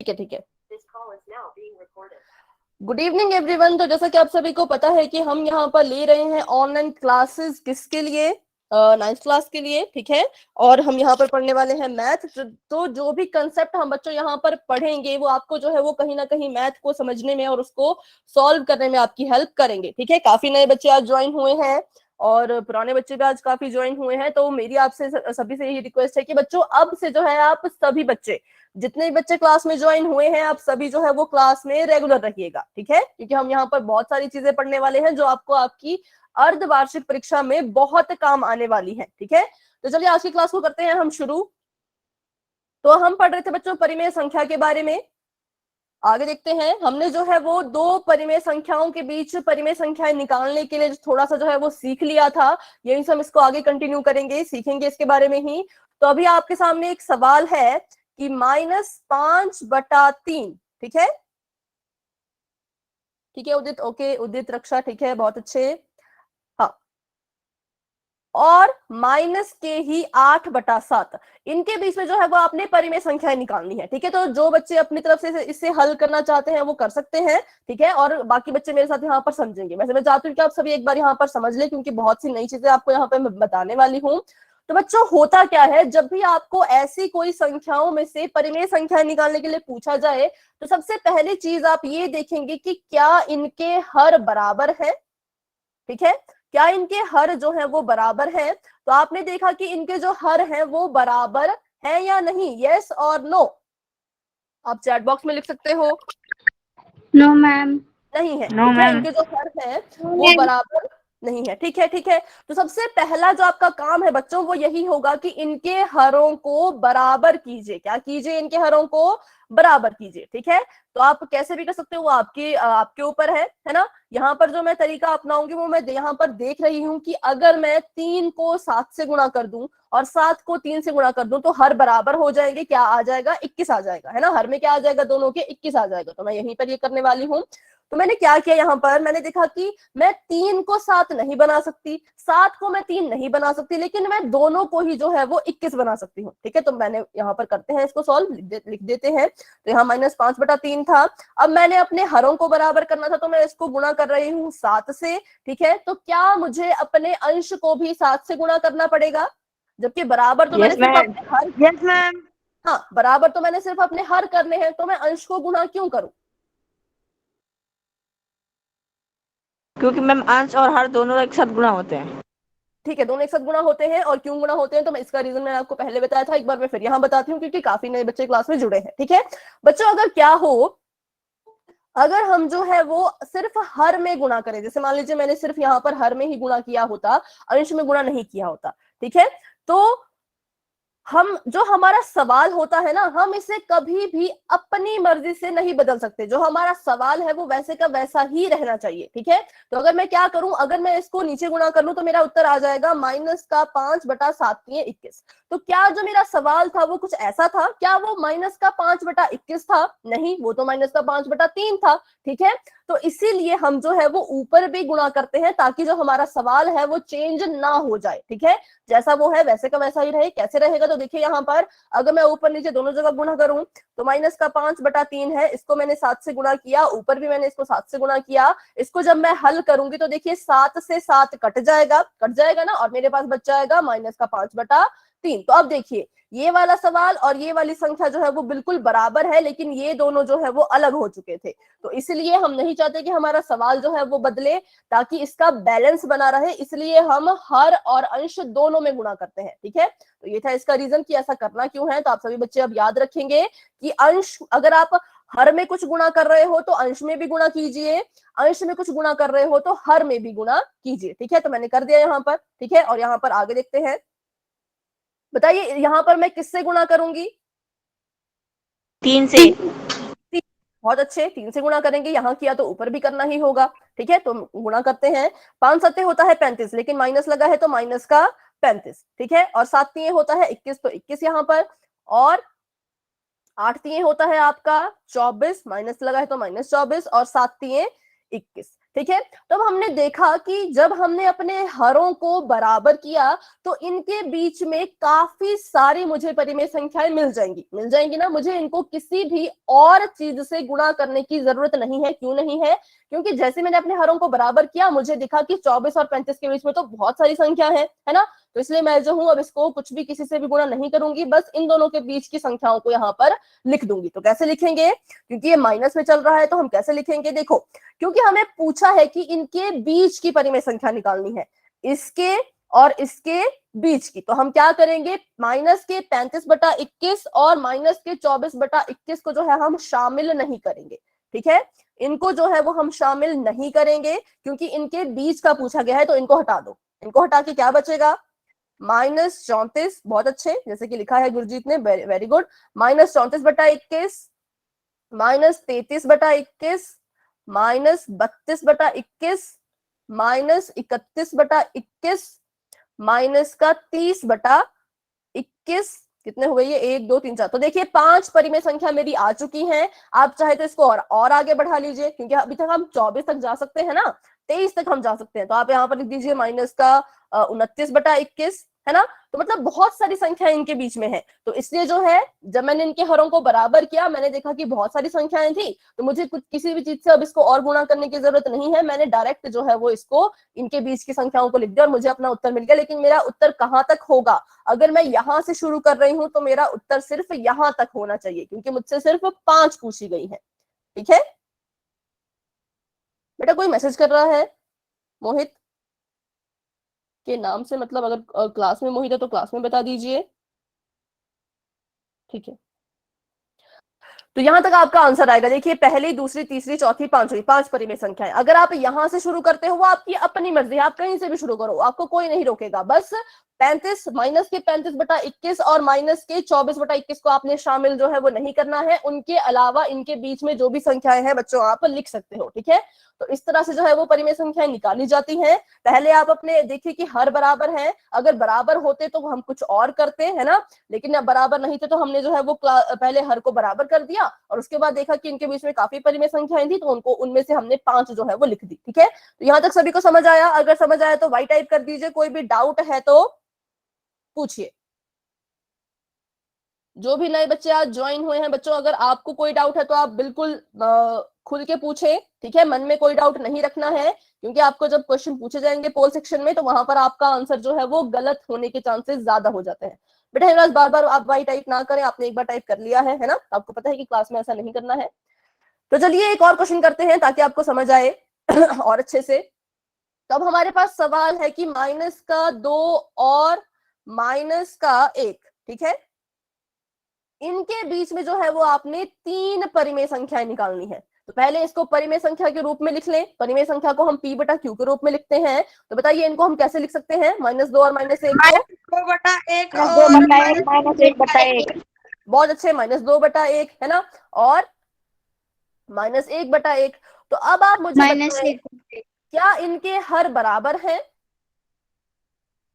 ठीक है ठीक है। Good evening everyone. तो जैसा कि आप सभी को पता है कि हम यहाँ पर ले रहे हैं ऑनलाइन क्लासेस, किसके लिए? 9th क्लास के लिए, ठीक है। और हम यहाँ पर पढ़ने वाले हैं मैथ। तो जो भी कंसेप्ट हम बच्चों यहाँ पर पढ़ेंगे वो आपको जो है वो कहीं ना कहीं मैथ को समझने में और उसको सॉल्व करने में आपकी हेल्प करेंगे, ठीक है। काफी नए बच्चे आज ज्वाइन हुए हैं और पुराने बच्चे भी आज काफी ज्वाइन हुए हैं। तो मेरी आपसे सभी से यही रिक्वेस्ट है कि बच्चों अब से जो है आप सभी बच्चे, जितने भी बच्चे क्लास में ज्वाइन हुए हैं, आप सभी जो है वो क्लास में रेगुलर रहिएगा, ठीक है। क्योंकि हम यहाँ पर बहुत सारी चीजें पढ़ने वाले हैं जो आपको आपकी अर्धवार्षिक परीक्षा में बहुत काम आने वाली है, ठीक है। तो चलिए आज की क्लास को करते हैं हम शुरू। तो हम पढ़ रहे थे बच्चों परिमेय संख्या के बारे में। आगे देखते हैं। हमने जो है वो दो परिमेय संख्याओं के बीच परिमेय संख्याएं निकालने के लिए थोड़ा सा जो है वो सीख लिया था। यही से हम इसको आगे कंटिन्यू करेंगे, सीखेंगे इसके बारे में ही। तो अभी आपके सामने एक सवाल है कि -5/3, ठीक है। ठीक है उदित, ओके उदित, रक्षा, ठीक है, बहुत अच्छे। हाँ, और माइनस के ही 8/7, इनके बीच में जो है वो आपने परिमेय संख्याएं निकालनी है, ठीक है। तो जो बच्चे अपनी तरफ से इसे हल करना चाहते हैं वो कर सकते हैं, ठीक है। और बाकी बच्चे मेरे साथ यहाँ पर समझेंगे। वैसे मैं चाहती हूँ कि आप सभी एक बार यहाँ पर समझ ले, क्योंकि बहुत सी नई चीजें आपको यहाँ पे मैं बताने वाली हूँ। तो बच्चों होता क्या है, जब भी आपको ऐसी कोई संख्याओं में से परिमेय संख्या निकालने के लिए पूछा जाए तो सबसे पहली चीज आप ये देखेंगे कि क्या इनके हर बराबर है, ठीक है। क्या इनके हर जो है वो बराबर है? तो आपने देखा कि इनके जो हर हैं वो बराबर है या नहीं, यस और नो। आप चैट बॉक्स में लिख सकते हो। No ma'am. नहीं है, नो ठीक है। मैम। इनके जो हर है वो बराबर नहीं है, ठीक है ठीक है। तो सबसे पहला जो आपका काम है बच्चों वो यही होगा कि इनके हरों को बराबर कीजिए। क्या कीजिए? इनके हरों को बराबर कीजिए, ठीक है। तो आप कैसे भी कर सकते हो वो आपके ऊपर है ना। यहाँ पर जो मैं तरीका अपनाऊंगी वो मैं यहाँ पर देख रही हूँ कि अगर मैं 3 को 7 से गुणा कर दूं और 7 को 3 से गुणा कर दूं तो हर बराबर हो जाएंगे। क्या आ जाएगा? 21 आ जाएगा, है ना। हर में क्या आ जाएगा? दोनों के 21 आ जाएगा। तो मैं यहीं पर ये करने वाली हूँ। तो मैंने क्या किया, यहाँ पर मैंने देखा कि मैं 3 को 7 नहीं बना सकती, 7 को मैं 3 नहीं बना सकती, लेकिन मैं दोनों को ही जो है वो 21 बना सकती हूँ, ठीक है। तो मैंने यहाँ पर करते हैं इसको सॉल्व, लिख देते हैं। तो यहाँ -5/3 था। अब मैंने अपने हरों को बराबर करना था तो मैं इसको गुणा कर रही हूँ 7 से, ठीक है। तो क्या मुझे अपने अंश को भी 7 से गुणा करना पड़ेगा? जबकि बराबर तो मैंने सिर्फ अपने हर, यस मैम। हाँ बराबर तो मैंने सिर्फ अपने हर करने हैं, तो मैं अंश को गुणा क्यों करूं? क्योंकि मैम अंश और हर दोनों एक साथ गुणा होते हैं। ठीक है, दोनों एक साथ गुणा होते हैं। और क्यों गुणा होते हैं तो मैं इसका रीजन मैंने आपको पहले बताया था, एक बार मैं फिर यहाँ बताती हूँ क्योंकि काफी नए बच्चे क्लास में जुड़े हैं, ठीक है। बच्चों अगर क्या हो, अगर हम जो है वो सिर्फ हर में गुणा करें, जैसे मान लीजिए मैंने सिर्फ यहाँ पर हर में ही गुणा किया होता, अंश में गुणा नहीं किया होता, ठीक है। तो हम जो हमारा सवाल होता है ना, हम इसे कभी भी अपनी मर्जी से नहीं बदल सकते। जो हमारा सवाल है वो वैसे का वैसा ही रहना चाहिए, ठीक है। तो अगर मैं क्या करूं, अगर मैं इसको नीचे गुणा कर लूं तो मेरा उत्तर आ जाएगा -5/7 21। तो क्या जो मेरा सवाल था वो कुछ ऐसा था? क्या वो -5/21 था? नहीं, वो तो -5/3 था, ठीक है। तो इसीलिए हम जो है वो ऊपर भी गुणा करते हैं ताकि जो हमारा सवाल है वो चेंज ना हो जाए, ठीक है। जैसा वो है वैसे का वैसा ही रहे। कैसे रहेगा? तो देखिए यहाँ पर अगर मैं ऊपर नीचे दोनों जगह गुणा करूं तो -5/3 है, इसको मैंने 7 से गुणा किया, ऊपर भी मैंने इसको 7 से गुणा किया। इसको जब मैं हल करूंगी तो देखिए 7 से 7 कट जाएगा ना, और मेरे पास बच जाएगा -5/3। तो अब देखिए ये वाला सवाल और ये वाली संख्या जो है वो बिल्कुल बराबर है, लेकिन ये दोनों जो है वो अलग हो चुके थे। तो इसलिए हम नहीं चाहते कि हमारा सवाल जो है वो बदले, ताकि इसका बैलेंस बना रहे, इसलिए हम हर और अंश दोनों में गुणा करते हैं, ठीक है। तो ये था इसका रीजन कि ऐसा करना क्यों है। तो आप सभी बच्चे अब याद रखेंगे कि अंश, अगर आप हर में कुछ गुणा कर रहे हो तो अंश में भी गुणा कीजिए, अंश में कुछ गुणा कर रहे हो तो हर में भी गुणा कीजिए, ठीक है। तो मैंने कर दिया यहाँ पर, ठीक है। और यहाँ पर आगे देखते हैं। बताइए यहाँ पर मैं किससे गुणा करूंगी? 3 से। बहुत अच्छे, 3 से गुणा करेंगे। यहाँ किया तो ऊपर भी करना ही होगा, ठीक है। तो गुणा करते हैं। 5 सत्ते होता है 35, लेकिन माइनस लगा है तो माइनस का 35, ठीक है। और 7 तिये होता है 21, तो 21 यहाँ पर। और 8 तिये होता है आपका 24, माइनस लगा है तो -24, और 7 तिये 21, ठीक है। तो अब हमने देखा कि जब हमने अपने हरों को बराबर किया तो इनके बीच में काफी सारी मुझे परिमेय संख्याएं मिल जाएंगी ना। मुझे इनको किसी भी और चीज से गुणा करने की जरूरत नहीं है। क्यों नहीं है? क्योंकि जैसे मैंने अपने हरों को बराबर किया मुझे दिखा कि 24 और 35 के बीच में तो बहुत सारी संख्या है ना। तो इसलिए मैं जो हूं अब इसको कुछ भी किसी से भी गुणा नहीं करूंगी, बस इन दोनों के बीच की संख्याओं को यहाँ पर लिख दूंगी। तो कैसे लिखेंगे? क्योंकि ये माइनस में चल रहा है तो हम कैसे लिखेंगे? देखो, क्योंकि हमें पूछा है कि इनके बीच की परिमेय संख्या निकालनी है, इसके और इसके बीच की। तो हम क्या करेंगे? माइनस के 35/21 और माइनस के 24/21 को जो है हम शामिल नहीं करेंगे। ठीक है, इनको जो है वो हम शामिल नहीं करेंगे क्योंकि इनके बीच का पूछा गया है। तो इनको हटा दो। इनको हटा के क्या बचेगा? -34। बहुत अच्छे, जैसे कि लिखा है गुरजीत ने, वेरी गुड। -34/21, -33/21, -32/21, -31/21, माइनस का 30/21। कितने हो गए ये? 1 2 3 4। तो देखिए 5 परिमेय संख्या मेरी आ चुकी हैं। आप चाहे तो इसको और आगे बढ़ा लीजिए क्योंकि अभी तक हम 24 तक जा सकते हैं ना, 23 तक हम जा सकते हैं। तो आप यहाँ पर लिख दीजिए माइनस का 29/21, है ना। तो मतलब बहुत सारी संख्या इनके बीच में है। तो इसलिए जो है जब मैंने इनके हरों को बराबर किया मैंने देखा कि बहुत सारी संख्याएं थी, तो मुझे कुछ किसी भी चीज से अब इसको और गुणा करने की जरूरत नहीं है। मैंने डायरेक्ट जो है वो इसको इनके बीच की संख्याओं को लिख दिया और मुझे अपना उत्तर मिल गया। लेकिन मेरा उत्तर कहां तक होगा? अगर मैं यहां से शुरू कर रही हूं तो मेरा उत्तर सिर्फ यहां तक होना चाहिए क्योंकि मुझसे सिर्फ 5 पूछी गई है। ठीक है बेटा, कोई मैसेज कर रहा है मोहित के नाम से, मतलब अगर क्लास में मोहित है तो क्लास में बता दीजिए। ठीक है, तो यहां तक आपका आंसर आएगा। देखिए पहली, दूसरी, तीसरी, चौथी, पांचवी, 5 परिमेय संख्याएं। अगर आप यहां से शुरू करते हो वो आपकी अपनी मर्जी है, आप कहीं से भी शुरू करो, आपको कोई नहीं रोकेगा। बस 35, माइनस के 35/21 और माइनस के 24/21 को आपने शामिल जो है वो नहीं करना है। उनके अलावा इनके बीच में जो भी संख्याएं हैं बच्चों आप लिख सकते हो। ठीक है, तो इस तरह से जो है वो परिमेय संख्याएं निकाली जाती हैं। पहले आप अपने देखिए कि हर बराबर है, अगर बराबर होते तो हम कुछ और करते, है ना। लेकिन अब बराबर नहीं थे तो हमने जो है वो पहले हर को बराबर कर दिया और उसके बाद देखा कि इनके बीच में काफी परिमेय संख्याएं थी तो उनको उनमें से हमने 5 जो है वो लिख दी। ठीक है, तो यहां तक सभी को समझ आया? अगर समझ आया तो वाई टाइप कर दीजिए। कोई भी डाउट है तो पूछिए। जो भी नए बच्चे आज ज्वाइन हुए हैं बच्चों, अगर आपको कोई डाउट है तो आप बिल्कुल खुल के पूछे। ठीक है, मन में कोई डाउट नहीं रखना है क्योंकि आपको जब क्वेश्चन पूछे जाएंगे पोल सेक्शन में तो वहां पर आपका आंसर जो है वो गलत होने के चांसेस ज्यादा हो जाते हैं। बेटा हिमराज बार बार आप वाई टाइप ना करें, आपने एक बार टाइप कर लिया है ना, आपको पता है कि क्लास में ऐसा नहीं करना है। तो चलिए एक और क्वेश्चन करते हैं ताकि आपको समझ आए और अच्छे से। तो अब हमारे पास सवाल है कि -2 और -1, ठीक है, इनके बीच में जो है वो आपने 3 परिमेय संख्याएं निकालनी है। तो पहले इसको परिमेय संख्या के रूप में लिख लें। परिमेय संख्या को हम P/Q के रूप में लिखते हैं। तो बताइए इनको हम कैसे लिख सकते हैं? -2 और -1 को -2/1 और -1/1। बहुत अच्छे, -2/1 है ना, और -1/1। तो अब आप मुझे बताइए क्या इनके हर बराबर हैं?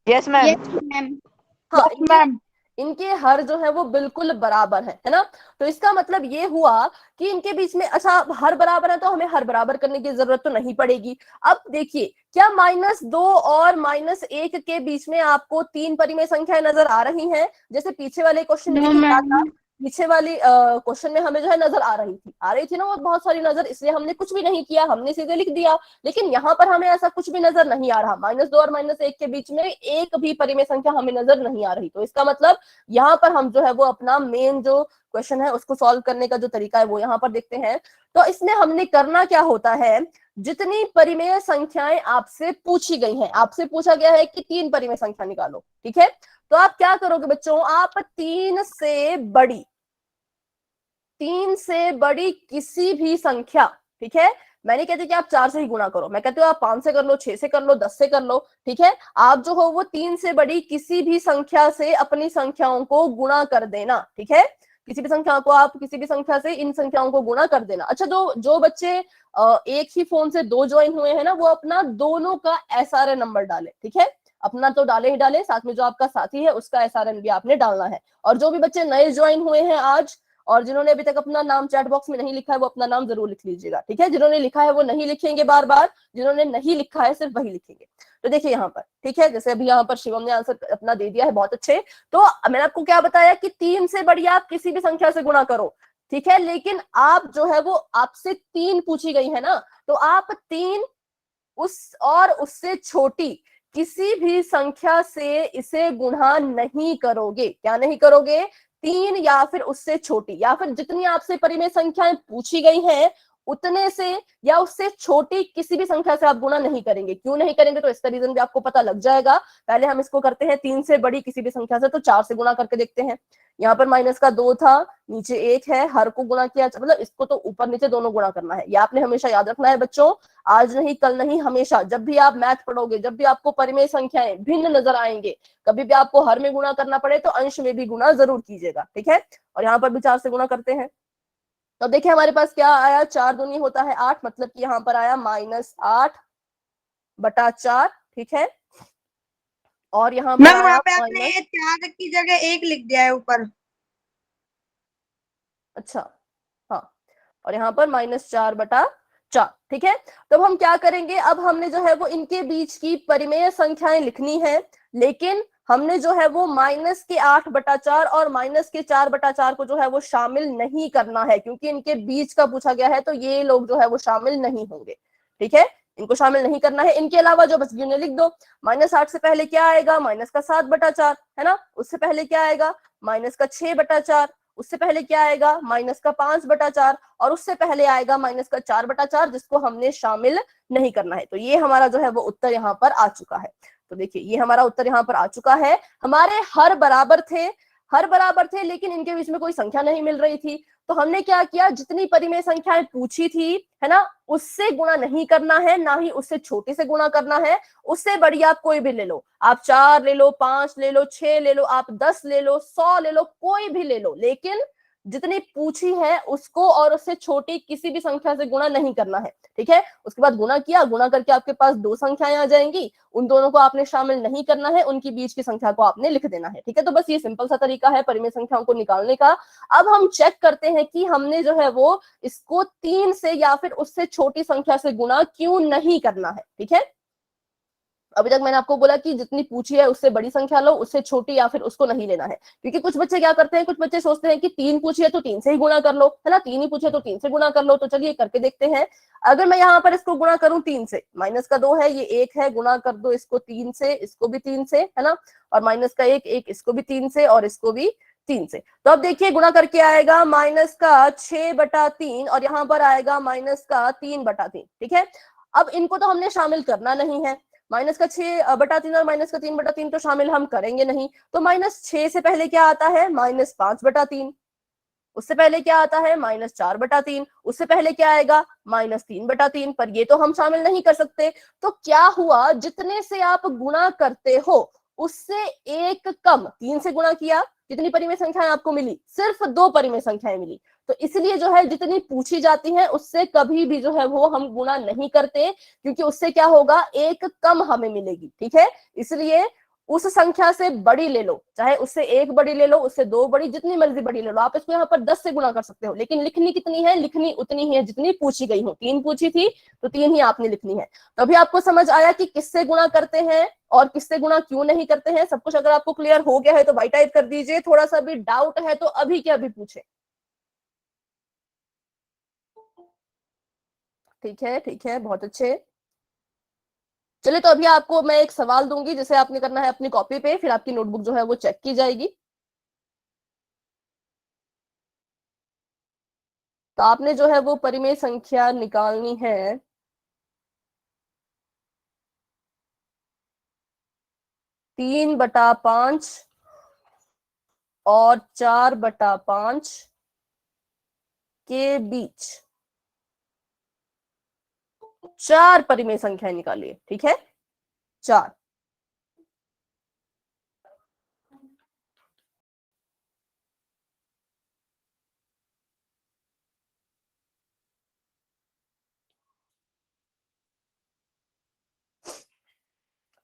Yes ma'am. हाँ, इनके हर जो है वो बिल्कुल बराबर है ना। तो इसका मतलब ये हुआ कि इनके बीच में, अच्छा हर बराबर है तो हमें हर बराबर करने की जरूरत तो नहीं पड़ेगी। अब देखिए क्या -2 और -1 के बीच में आपको 3 परिमेय संख्याएं नजर आ रही हैं? जैसे पीछे वाले क्वेश्चन में क्या था, पीछे वाली क्वेश्चन में हमें जो है नजर आ रही थी ना वो बहुत सारी नजर, इसलिए हमने कुछ भी नहीं किया, हमने सीधे लिख दिया। लेकिन यहाँ पर हमें ऐसा कुछ भी नजर नहीं आ रहा। -2 और -1 के बीच में एक भी परिमेय संख्या हमें नजर नहीं आ रही। तो इसका मतलब यहाँ पर हम जो है वो अपना मेन जो क्वेश्चन है उसको सॉल्व करने का जो तरीका है वो यहाँ पर देखते हैं। तो इसमें हमने करना क्या होता है, जितनी परिमेय संख्याएं आपसे पूछी गई हैं, आपसे पूछा गया है कि 3 परिमेय संख्या निकालो, ठीक है, तो आप क्या करोगे बच्चों, आप 3 से बड़ी किसी भी संख्या, ठीक है, मैं नहीं कहती कि आप 4 से ही गुणा करो, मैं कहती हूँ आप 5 से कर लो, 6 से कर लो, 10 से कर लो, ठीक है, आप जो हो वो 3 से बड़ी किसी भी संख्या से अपनी संख्याओं को गुणा कर देना। ठीक है, किसी भी संख्या को आप किसी भी संख्या से इन संख्याओं को गुणा कर देना। अच्छा, जो बच्चे एक ही फोन से 2 ज्वाइन हुए हैं ना, वो अपना दोनों का SRN नंबर डाले। ठीक है, अपना तो डाले ही डाले, साथ में जो आपका साथी है उसका SRN भी आपने डालना है। और जो भी बच्चे नए ज्वाइन हुए हैं आज, और जिन्होंने अभी तक अपना नाम चैट बॉक्स में नहीं लिखा है वो अपना नाम जरूर लिख लीजिएगा, ठीक है। जिन्होंने लिखा है वो नहीं लिखेंगे बार बार, जिन्होंने नहीं लिखा है सिर्फ वही लिखेंगे। तो देखिए यहाँ पर, ठीक है, जैसे अभी यहाँ पर शिवम ने आंसर अपना दे दिया है, बहुत अच्छे। तो मैंने आपको क्या बताया कि 3 से बढ़िया आप किसी भी संख्या से गुणा करो, ठीक है, लेकिन आप जो है वो आपसे 3 पूछी गई है ना, तो आप 3 उस और उससे छोटी किसी भी संख्या से इसे गुणा नहीं करोगे। क्या नहीं करोगे? 3 या फिर उससे छोटी, या फिर जितनी आपसे परिमेय संख्याएं पूछी गई हैं उतने से या उससे छोटी किसी भी संख्या से आप गुणा नहीं करेंगे। क्यों नहीं करेंगे तो इसका रीजन भी आपको पता लग जाएगा। पहले हम इसको करते हैं 3 से बड़ी किसी भी संख्या से, तो 4 से गुणा करके देखते हैं। यहाँ पर माइनस का 2 था, नीचे 1 है, हर को गुणा किया, मतलब इसको तो ऊपर नीचे दोनों गुणा करना है। ये आपने हमेशा याद रखना है बच्चों, आज नहीं कल नहीं हमेशा। जब भी आप मैथ पढ़ोगे, जब भी आपको परिमेय संख्याएं भिन्न नजर आएंगे, कभी भी आपको हर में गुणा करना पड़े तो अंश में भी गुणा जरूर कीजिएगा, ठीक है। और यहाँ पर भी 4 से गुणा करते हैं, तो देखिए हमारे पास क्या आया, 4 दूनी होता है 8, मतलब कि यहाँ पर आया -8/4, ठीक है। और यहाँ पर मैम आया वहाँ पे आपने माइनस, 4 की जगह 1 लिख दिया है ऊपर। अच्छा हाँ, और यहाँ पर -4/4, ठीक है। तो अब हम क्या करेंगे, अब हमने जो है वो इनके बीच की परिमेय संख्याएं लिखनी है, लेकिन हमने जो है वो -8/4 और -4/4 को जो है वो शामिल नहीं करना है, क्योंकि इनके बीच का पूछा गया है, तो ये लोग जो है वो शामिल नहीं होंगे, ठीक है। इनको शामिल नहीं करना है। इनके अलावा जो बच गई उन्हें लिख दो। -8 से पहले क्या आएगा, -7/4, है ना। उससे पहले क्या आएगा, -6/4। उससे पहले क्या आएगा, -5/4, और उससे पहले आएगा -4/4, जिसको हमने शामिल नहीं करना है। तो ये हमारा जो है वो उत्तर यहाँ पर आ चुका है। तो देखिए ये हमारा उत्तर यहाँ पर आ चुका है। हमारे हर बराबर थे, हर बराबर थे, लेकिन इनके बीच में कोई संख्या नहीं मिल रही थी। तो हमने क्या किया, जितनी परिमेय संख्याएं पूछी थी, है ना, उससे गुणा नहीं करना है, ना ही उससे छोटे से गुणा करना है। उससे बड़ी आप कोई भी ले लो, आप 4 ले लो, 5 ले लो, 6 ले लो, आप 10 ले लो, 100 ले लो, कोई भी ले लो, लेकिन जितनी पूछी है उसको और उससे छोटी किसी भी संख्या से गुणा नहीं करना है, ठीक है। उसके बाद गुणा किया, गुणा करके आपके पास 2 संख्याएं आ जाएंगी, उन दोनों को आपने शामिल नहीं करना है, उनकी बीच की संख्या को आपने लिख देना है, ठीक है। तो बस ये सिंपल सा तरीका है परिमेय संख्याओं को निकालने का। अब हम चेक करते हैं कि हमने जो है वो इसको 3 से या फिर उससे छोटी संख्या से गुणा क्यों नहीं करना है, ठीक है। अभी तक मैंने आपको बोला कि जितनी पूछी है उससे बड़ी संख्या लो, उससे छोटी या फिर उसको नहीं लेना है, क्योंकि कुछ बच्चे क्या करते हैं, कुछ बच्चे सोचते हैं कि 3 पूछी है तो 3 से ही गुणा कर लो, है ना, 3 ही पूछे तो 3 से गुणा कर लो। तो चलिए करके देखते हैं। अगर मैं यहाँ पर इसको गुणा करूं 3 से, माइनस का 2 है, ये 1 है, गुणा कर दो इसको 3 से, इसको भी 3 से, है ना, और माइनस का 1, इसको भी 3 से और इसको भी 3 से। तो अब देखिए गुणा करके आएगा -6/3 और यहाँ पर आएगा -3/3, ठीक है। अब इनको तो हमने शामिल करना नहीं है, -6/3 और -3/3 तो शामिल हम करेंगे नहीं। तो -6 से पहले क्या आता है, -5/3, उससे पहले क्या आता है, -4/3, उससे पहले क्या आएगा, -3/3, पर ये तो हम शामिल नहीं कर सकते। तो क्या हुआ, जितने से आप गुणा करते हो उससे एक कम, 3 से गुणा किया, कितनी परिमेय संख्याएं आपको मिली, सिर्फ 2 परिमेय संख्याएं मिली। तो इसलिए जो है जितनी पूछी जाती है उससे कभी भी जो है वो हम गुणा नहीं करते, क्योंकि उससे क्या होगा, एक कम हमें मिलेगी, ठीक है। इसलिए उस संख्या से बड़ी ले लो, चाहे उससे 1 बड़ी ले लो, उससे 2 बड़ी, जितनी मर्जी बड़ी ले लो। आप इसको यहाँ पर 10 से गुणा कर सकते हो, लेकिन लिखनी कितनी है, लिखनी उतनी ही है जितनी पूछी गई हो। 3 पूछी थी तो 3 ही आपने लिखनी है। तो अभी आपको समझ आया कि किससे गुणा करते हैं और किससे गुणा क्यों नहीं करते हैं। सब कुछ अगर आपको क्लियर हो गया है तो भाई टाइप कर दीजिए, थोड़ा सा भी डाउट है तो अभी के अभी पूछे। ठीक है, ठीक है, बहुत अच्छे। चलिए तो अभी आपको मैं एक सवाल दूंगी जिसे आपने करना है अपनी कॉपी पे, फिर आपकी नोटबुक जो है वो चेक की जाएगी। तो आपने जो है वो परिमेय संख्या निकालनी है 3/5 और 4/5 के बीच 4 परिमेय संख्याएं निकालिए, ठीक है, 4।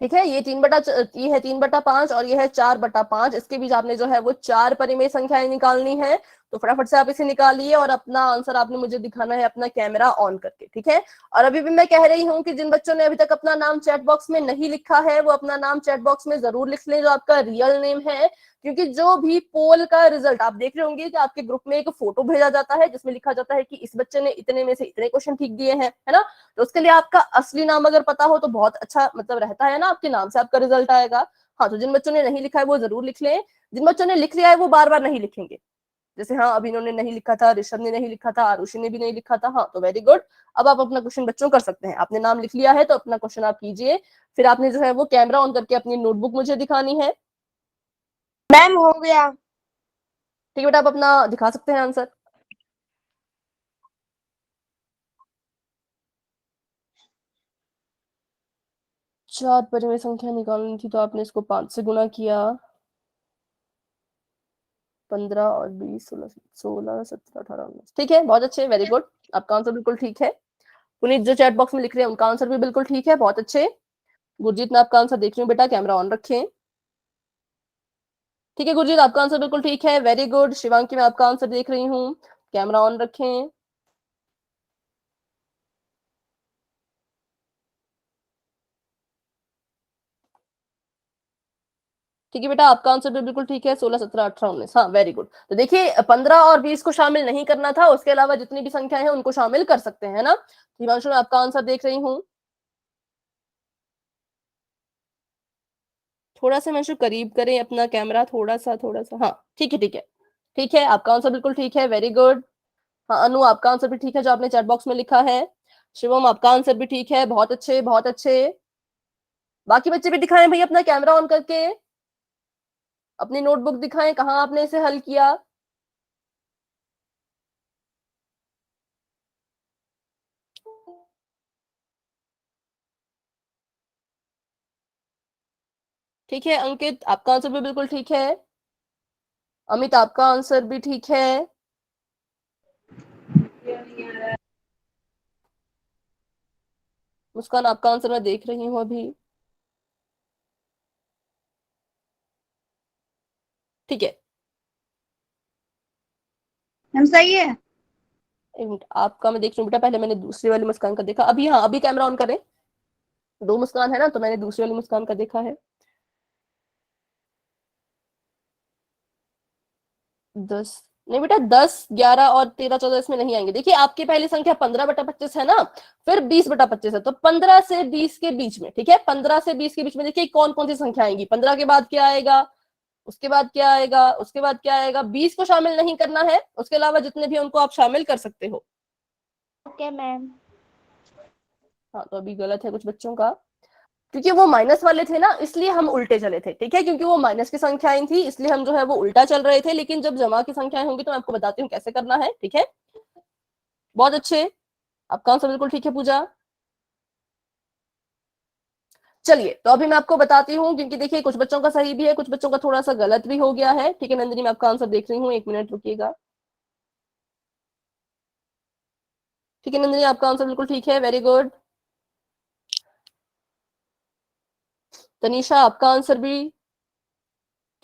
ठीक है, ये 3/, ये है 3/5 और ये है 4/5। इसके बीच आपने जो है वो 4 परिमेय संख्याएं निकालनी है। तो फटाफट से आप इसे निकालिए और अपना आंसर आपने मुझे दिखाना है अपना कैमरा ऑन करके, ठीक है। और अभी भी मैं कह रही हूँ कि जिन बच्चों ने अभी तक अपना नाम चैट बॉक्स में नहीं लिखा है वो अपना नाम चैट बॉक्स में जरूर लिख लें, जो आपका रियल नेम है, क्योंकि जो भी पोल का रिजल्ट आप देख रहे होंगे कि आपके ग्रुप में एक फोटो भेजा जाता है जिसमें लिखा जाता है कि इस बच्चे ने इतने में से इतने क्वेश्चन ठीक दिए हैं, है ना। तो उसके लिए आपका असली नाम अगर पता हो तो बहुत अच्छा मतलब रहता है ना, आपके नाम से आपका रिजल्ट आएगा। हाँ, तो जिन बच्चों ने नहीं लिखा है वो जरूर लिख लें, जिन बच्चों ने लिख लिया है वो बार बार नहीं लिखेंगे। जैसे हाँ, अभी इन्होंने नहीं लिखा था, ऋषभ ने नहीं लिखा था, आरुषि ने भी नहीं लिखा था। हाँ, तो वेरी गुड। अब आप अपना क्वेश्चन बच्चों कर सकते हैं। आपने नाम लिख लिया है तो अपना क्वेश्चन आप कीजिए, फिर आपने जो है वो कैमरा ऑन करके अपनी नोटबुक मुझे दिखानी है। मैम हो गया। ठीक है बेटा, आप अपना दिखा सकते हैं आंसर। चार परिमेय संख्या निकालनी थी तो आपने इसको 5 से गुणा किया। 15 और 20, 16, 16, 17, 18, 19। ठीक है, बहुत अच्छे, वेरी गुड। आपका आंसर बिल्कुल ठीक है। पुनीत जो चैट बॉक्स में लिख रहे हैं उनका आंसर भी बिल्कुल ठीक है, बहुत अच्छे। गुरजीत, मैं आपका आंसर देख रही हूँ बेटा, कैमरा ऑन रखें। ठीक है गुरजीत, आपका आंसर बिल्कुल ठीक है, वेरी गुड। शिवांकी, मैं आपका आंसर देख रही हूँ, कैमरा ऑन रखें। ठीक है बेटा, आपका आंसर भी बिल्कुल ठीक है, 16, 17, 18, 19। हाँ, वेरी गुड। तो देखिए 15 और 20 को शामिल नहीं करना था, उसके अलावा जितनी भी संख्याएं हैं उनको शामिल कर सकते हैं ना। हिमांशु, मैं आपका आंसर देख रही हूँ, थोड़ा सा हिमांशु करीब करें अपना कैमरा, थोड़ा सा हाँ, ठीक है ठीक है ठीक है, आपका आंसर बिल्कुल ठीक है, वेरी गुड। हाँ अनु, आपका आंसर भी ठीक है जो आपने चैट बॉक्स में लिखा है। शिवम, आपका आंसर भी ठीक है, बहुत अच्छे बहुत अच्छे। बाकी बच्चे भी दिखाएं भाई अपना कैमरा ऑन करके, अपनी नोटबुक दिखाएं कहाँ आपने इसे हल किया। ठीक है अंकित, आपका आंसर भी बिल्कुल ठीक है। अमित, आपका आंसर भी ठीक है। मुस्कान, आपका आंसर मैं देख रही हूँ अभी। ठीक है, मैम सही है। एक मिनट, आपका मैं देख रही हूँ बेटा, पहले मैंने दूसरी वाली मुस्कान का देखा अभी। हाँ, अभी कैमरा ऑन करें। दो मुस्कान है ना, तो मैंने दूसरी वाली मुस्कान का देखा है। 10 नहीं बेटा, 10, 11 और 13, 14 इसमें नहीं आएंगे। देखिए आपकी पहली संख्या 15/25 है ना, फिर 20/25 है, तो 15 से 20 के बीच में, ठीक है, 15 से 20 के बीच में देखिए कौन कौन सी संख्या आएंगी। 15 के बाद क्या आएगा, उसके बाद क्या आएगा, उसके बाद क्या आएगा। 20 को शामिल नहीं करना है, उसके अलावा जितने भी उनको आप शामिल कर सकते हो। Okay ma'am. हाँ, तो अभी गलत है कुछ बच्चों का, क्योंकि वो माइनस वाले थे ना, इसलिए हम उल्टे चले थे, ठीक है, क्योंकि वो माइनस की संख्याएं थी इसलिए हम जो है वो उल्टा चल रहे थे। लेकिन जब जमा की संख्याएं होंगी तो मैं आपको बताती हूँ कैसे करना है, ठीक है। बहुत अच्छे, आपका आंसर बिल्कुल ठीक है पूजा। चलिए, तो अभी मैं आपको बताती हूँ, क्योंकि देखिए कुछ बच्चों का सही भी है, कुछ बच्चों का थोड़ा सा गलत भी हो गया है। ठीक है नंदिनी, मैं आपका आंसर देख रही हूँ, 1 मिनट रुकिएगा। ठीक है नंदिनी, आपका आंसर बिल्कुल ठीक है, वेरी गुड। तनीषा, आपका आंसर भी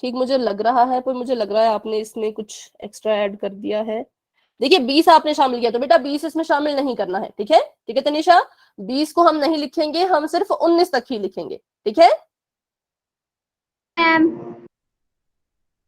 ठीक मुझे लग रहा है, पर मुझे लग रहा है आपने इसमें कुछ एक्स्ट्रा ऐड कर दिया है। देखिए 20 आपने शामिल किया, तो बेटा 20 इसमें शामिल नहीं करना है, ठीक है। ठीक है तनीषा, 20 को हम नहीं लिखेंगे, हम सिर्फ 19 तक ही लिखेंगे, ठीक है। मैम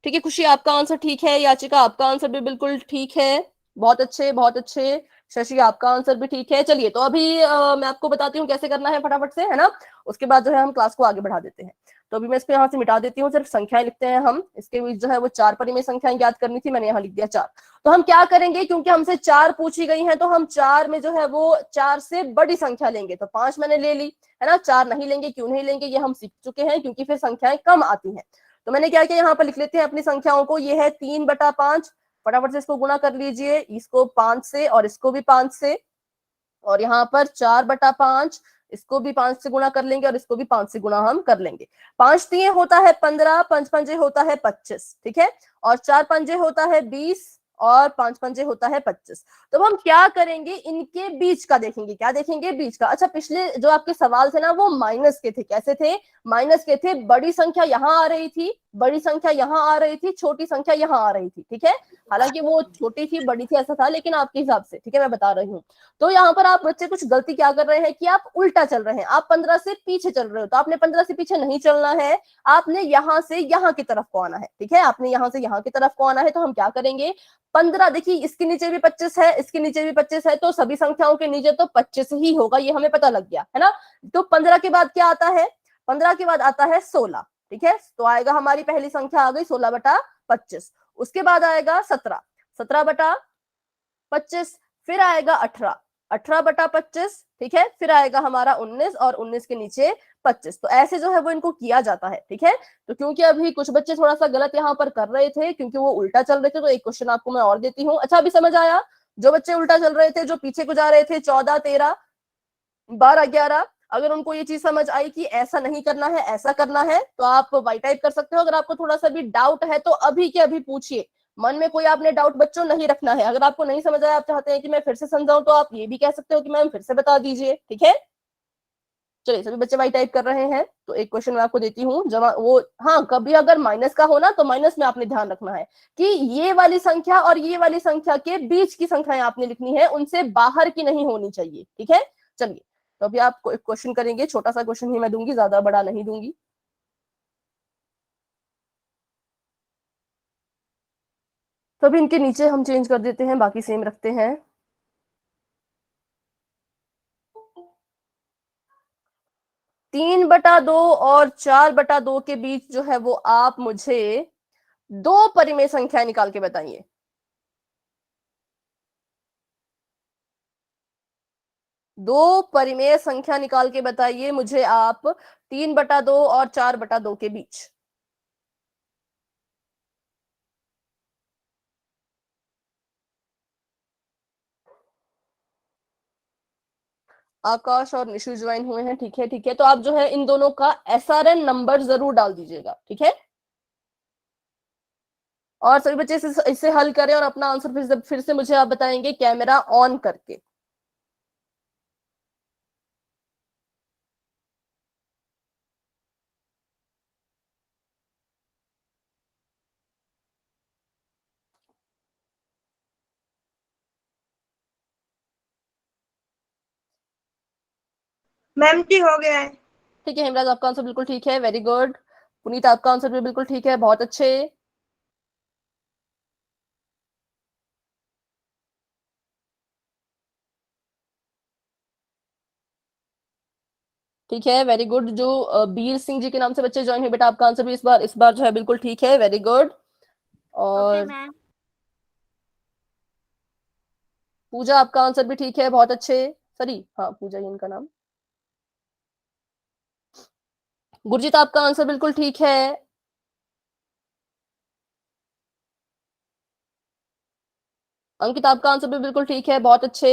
ठीक है खुशी, आपका आंसर ठीक है। याचिका, आपका आंसर भी बिल्कुल ठीक है, बहुत अच्छे बहुत अच्छे। शशि, आपका आंसर भी ठीक है। चलिए, तो अभी मैं आपको बताती हूँ कैसे करना है फटाफट से, है ना। उसके बाद जो है हम क्लास को आगे बढ़ा देते हैं। तो अभी मैं इसको यहाँ से मिटा देती हूँ, सिर्फ संख्याएं लिखते हैं हम। इसके बीच जो है वो 4 परिमेय संख्याएं ज्ञात करनी थी, मैंने यहाँ लिख दिया 4। तो हम क्या करेंगे, क्योंकि हमसे 4 पूछी गई है, तो हम 4 में जो है वो 4 से बड़ी संख्या लेंगे। तो 5 मैंने ले ली, है ना। 4 नहीं लेंगे, क्यों नहीं लेंगे, ये हम सीख चुके हैं, क्योंकि फिर संख्याएं कम आती हैं। तो मैंने क्या किया, यहाँ पर लिख लेते हैं अपनी संख्याओं को। ये है 3/5, फटाफट से इसको गुणा कर लीजिए, इसको 5 से और इसको भी 5 से। और यहाँ पर 4/5, इसको भी 5 से गुणा कर लेंगे और इसको भी 5 से गुणा हम कर लेंगे। 5 तिये होता है 15, 5 पंजे होता है 25, ठीक है। और 4 पंजे होता है 20 और 5 पंजे होता है 25। तो हम क्या करेंगे, इनके बीच का देखेंगे। क्या देखेंगे, बीच का। अच्छा, पिछले जो आपके सवाल थे ना वो माइनस के थे। कैसे थे, माइनस के थे। बड़ी संख्या यहाँ आ रही थी बड़ी संख्या यहाँ आ रही थी, छोटी संख्या यहाँ आ रही थी, ठीक है। हालांकि वो छोटी थी बड़ी थी ऐसा था, लेकिन आपके हिसाब से, ठीक है, मैं बता रही हूँ। तो यहाँ पर आप बच्चे कुछ गलती क्या कर रहे हैं कि आप उल्टा चल रहे हैं, आप 15 से पीछे चल रहे हो। तो आपने 15 से पीछे नहीं चलना है, आपने यहाँ से यहाँ की तरफ को आना है, ठीक है, आपने यहाँ से यहाँ की तरफ को आना है। तो हम क्या करेंगे, 15, देखिए इसके नीचे भी 25 है, इसके नीचे भी 25 है, तो सभी संख्याओं के नीचे तो 25 ही होगा, ये हमें पता लग गया है ना। तो 15 के बाद क्या आता है, 15 के बाद आता है 16, ठीक है। तो आएगा हमारी पहली संख्या आ गई 16/25। उसके बाद आएगा 17, 17/25। फिर आएगा 18, 18/25, ठीक है। फिर आएगा हमारा 19 और 19 के नीचे 25। तो ऐसे जो है वो इनको किया जाता है, ठीक है। तो क्योंकि अभी कुछ बच्चे थोड़ा सा गलत यहाँ पर कर रहे थे, क्योंकि वो उल्टा चल रहे थे, तो एक क्वेश्चन आपको मैं और देती हूँ। अच्छा, अभी समझ आया? जो बच्चे उल्टा चल रहे थे, जो पीछे को जा रहे थे, 14, 13, 12, 11, अगर उनको ये चीज समझ आई कि ऐसा नहीं करना है, ऐसा करना है, तो आप वाई टाइप कर सकते हो। अगर आपको थोड़ा सा भी डाउट है तो अभी के अभी पूछिए, मन में कोई आपने डाउट बच्चों नहीं रखना है। अगर आपको नहीं समझ आया, आप चाहते हैं कि मैं फिर से समझाऊं, तो आप ये भी कह सकते हो कि मैम फिर से बता दीजिए, ठीक है। चलिए, सभी बच्चे वाई टाइप कर रहे हैं। तो एक क्वेश्चन मैं आपको देती हूँ, जमा वो, हाँ, कभी अगर माइनस का हो ना, तो माइनस में आपने ध्यान रखना है कि ये वाली संख्या और ये वाली संख्या के बीच की संख्याएं आपने लिखनी है, उनसे बाहर की नहीं होनी चाहिए, ठीक है। चलिए, तो अभी आप क्वेश्चन करेंगे, छोटा सा क्वेश्चन ही मैं दूंगी, ज्यादा बड़ा नहीं दूंगी। तो अभी इनके नीचे हम चेंज कर देते हैं, बाकी सेम रखते हैं। 3/2 और 4/2 के बीच जो है वो आप मुझे दो परिमेय संख्या निकाल के बताइए। दो परिमेय संख्या निकाल के बताइए मुझे आप, 3/2 और 4/2 के बीच। आकाश और निशु ज्वाइन हुए हैं, ठीक है, ठीक है। तो आप जो है इन दोनों का SRN नंबर जरूर डाल दीजिएगा, ठीक है। और सभी बच्चे इसे हल करें और अपना आंसर फिर से मुझे आप बताएंगे कैमरा ऑन करके। मैम जी हो गया है। ठीक है, हेमराज आपका आंसर बिल्कुल ठीक है, वेरी गुड। पुनीत आपका आंसर भी बिल्कुल ठीक है, बहुत अच्छे। ठीक है, वेरी गुड। जो बीर सिंह जी के नाम से बच्चे ज्वाइन हुए, बेटा आपका आंसर भी इस बार जो है बिल्कुल ठीक है, वेरी गुड। और मैम। पूजा आपका आंसर भी ठीक है, बहुत अच्छे। सॉरी, हाँ, पूजा ही इनका नाम। गुरजीत आपका आंसर बिल्कुल ठीक है। अंकित आपका आंसर भी बिल्कुल ठीक है, बहुत अच्छे।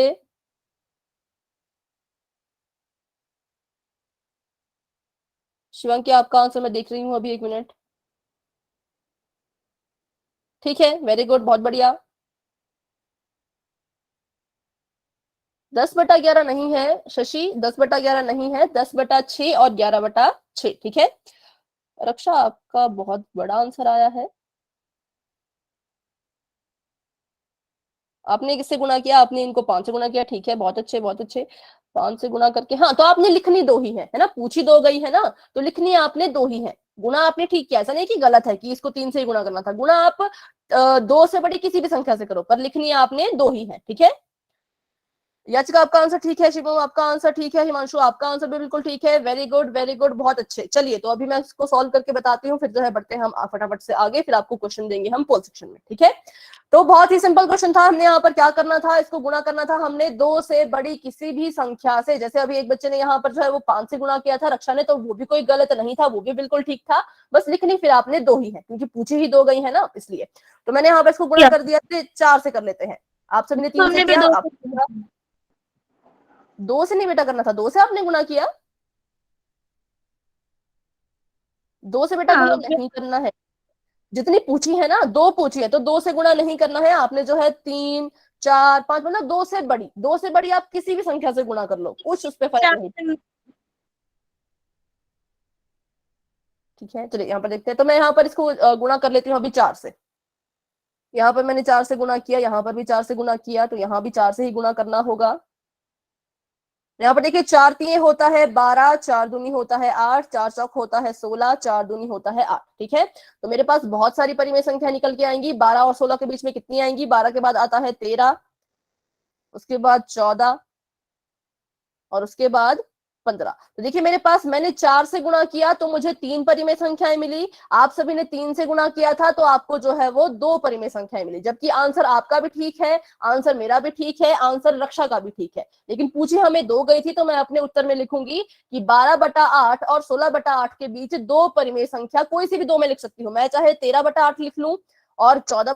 शिवांकी आपका आंसर मैं देख रही हूँ अभी, 1 मिनट। ठीक है, वेरी गुड, बहुत बढ़िया। 10/11 नहीं है शशि, 10/11 नहीं है, 10/6 और 11/6, ठीक है। रक्षा आपका बहुत बड़ा आंसर आया है। आपने किससे गुणा किया? आपने इनको 5 से गुणा किया, ठीक है, बहुत अच्छे, बहुत अच्छे। 5 से गुणा करके, हाँ, तो आपने लिखनी दो ही है ना, पूछी दो गई है ना, तो लिखनी आपने दो ही है। गुणा आपने ठीक किया, ऐसा नहीं कि गलत है कि इसको 3 से ही गुणा करना था। गुणा आप 2 से बड़ी किसी भी संख्या से करो, पर लिखनी आपने दो ही है, ठीक है। याचिका आपका आंसर ठीक है, शिवम आपका आंसर ठीक है, हिमांशु आपका आंसर भी बिल्कुल ठीक है, वेरी गुड, वेरी गुड, बहुत अच्छे। चलिए, तो अभी मैं इसको सॉल्व करके बताती हूँ, फिर जो है बढ़ते हैं हम फटाफट से आगे, फिर आपको क्वेश्चन देंगे हम पोल सेक्शन में, ठीक है। तो बहुत ही सिंपल क्वेश्चन था। हमने यहाँ पर क्या करना था, इसको गुणा करना था हमने 2 से बड़ी किसी भी संख्या से। जैसे अभी एक बच्चे ने यहाँ पर जो है वो 5 से गुणा किया था, रक्षा ने, तो वो भी कोई गलत नहीं था, वो भी बिल्कुल ठीक था। बस लिखनी फिर आपने दो ही है, क्योंकि पूछी ही दो गई है ना, इसलिए। तो मैंने यहाँ पर इसको गुणा कर दिया, 4 से कर लेते हैं। आप सभी ने 3 से हमने भी किया, दो आप 2 से नहीं बेटा करना था, 2 से आपने गुणा किया। 2 से बेटा गुणा नहीं करना है, जितनी पूछी है ना, 2 पूछी है, तो 2 से गुणा नहीं करना है आपने। जो है 3, 4, 5, मतलब 2 से बड़ी, 2 से बड़ी आप किसी भी संख्या से गुणा कर लो, कुछ उस पर फर्क नहीं। ठीक है, चलिए यहाँ पर देखते हैं। तो मैं यहाँ पर इसको गुणा कर लेती हूँ अभी 4 से। यहाँ पर मैंने 4 से गुणा किया, यहाँ पर भी 4 से गुणा किया, तो यहाँ भी 4 से ही गुणा करना होगा। यहाँ पर देखिए 4 3 होता है 12, 4 दूनी होता है 8, 4 चौक होता है 16, 4 दूनी होता है 8। ठीक है, तो मेरे पास बहुत सारी परिमेय संख्या निकल के आएंगी। 12 और 16 के बीच में कितनी आएंगी? 12 के बाद आता है 13, उसके बाद 14 और उसके बाद 15। तो देखिए मेरे पास मैंने 4 से गुणा किया तो मुझे 3 परिमेय संख्याएं मिली। आप सभी ने 3 से गुणा किया था तो आपको जो है वो 2 परिमेय संख्याएं मिली। जबकि आंसर आपका भी ठीक है, आंसर मेरा भी ठीक है, आंसर रक्षा का भी ठीक है, लेकिन पूछी हमें 2 गई थी। तो मैं अपने उत्तर में लिखूंगी कि 12/8 और 16/8 के बीच 2 परिमेय संख्या कोई सी भी 2 में लिख सकती हूँ। मैं चाहे 13/8 लिख लूं और 14,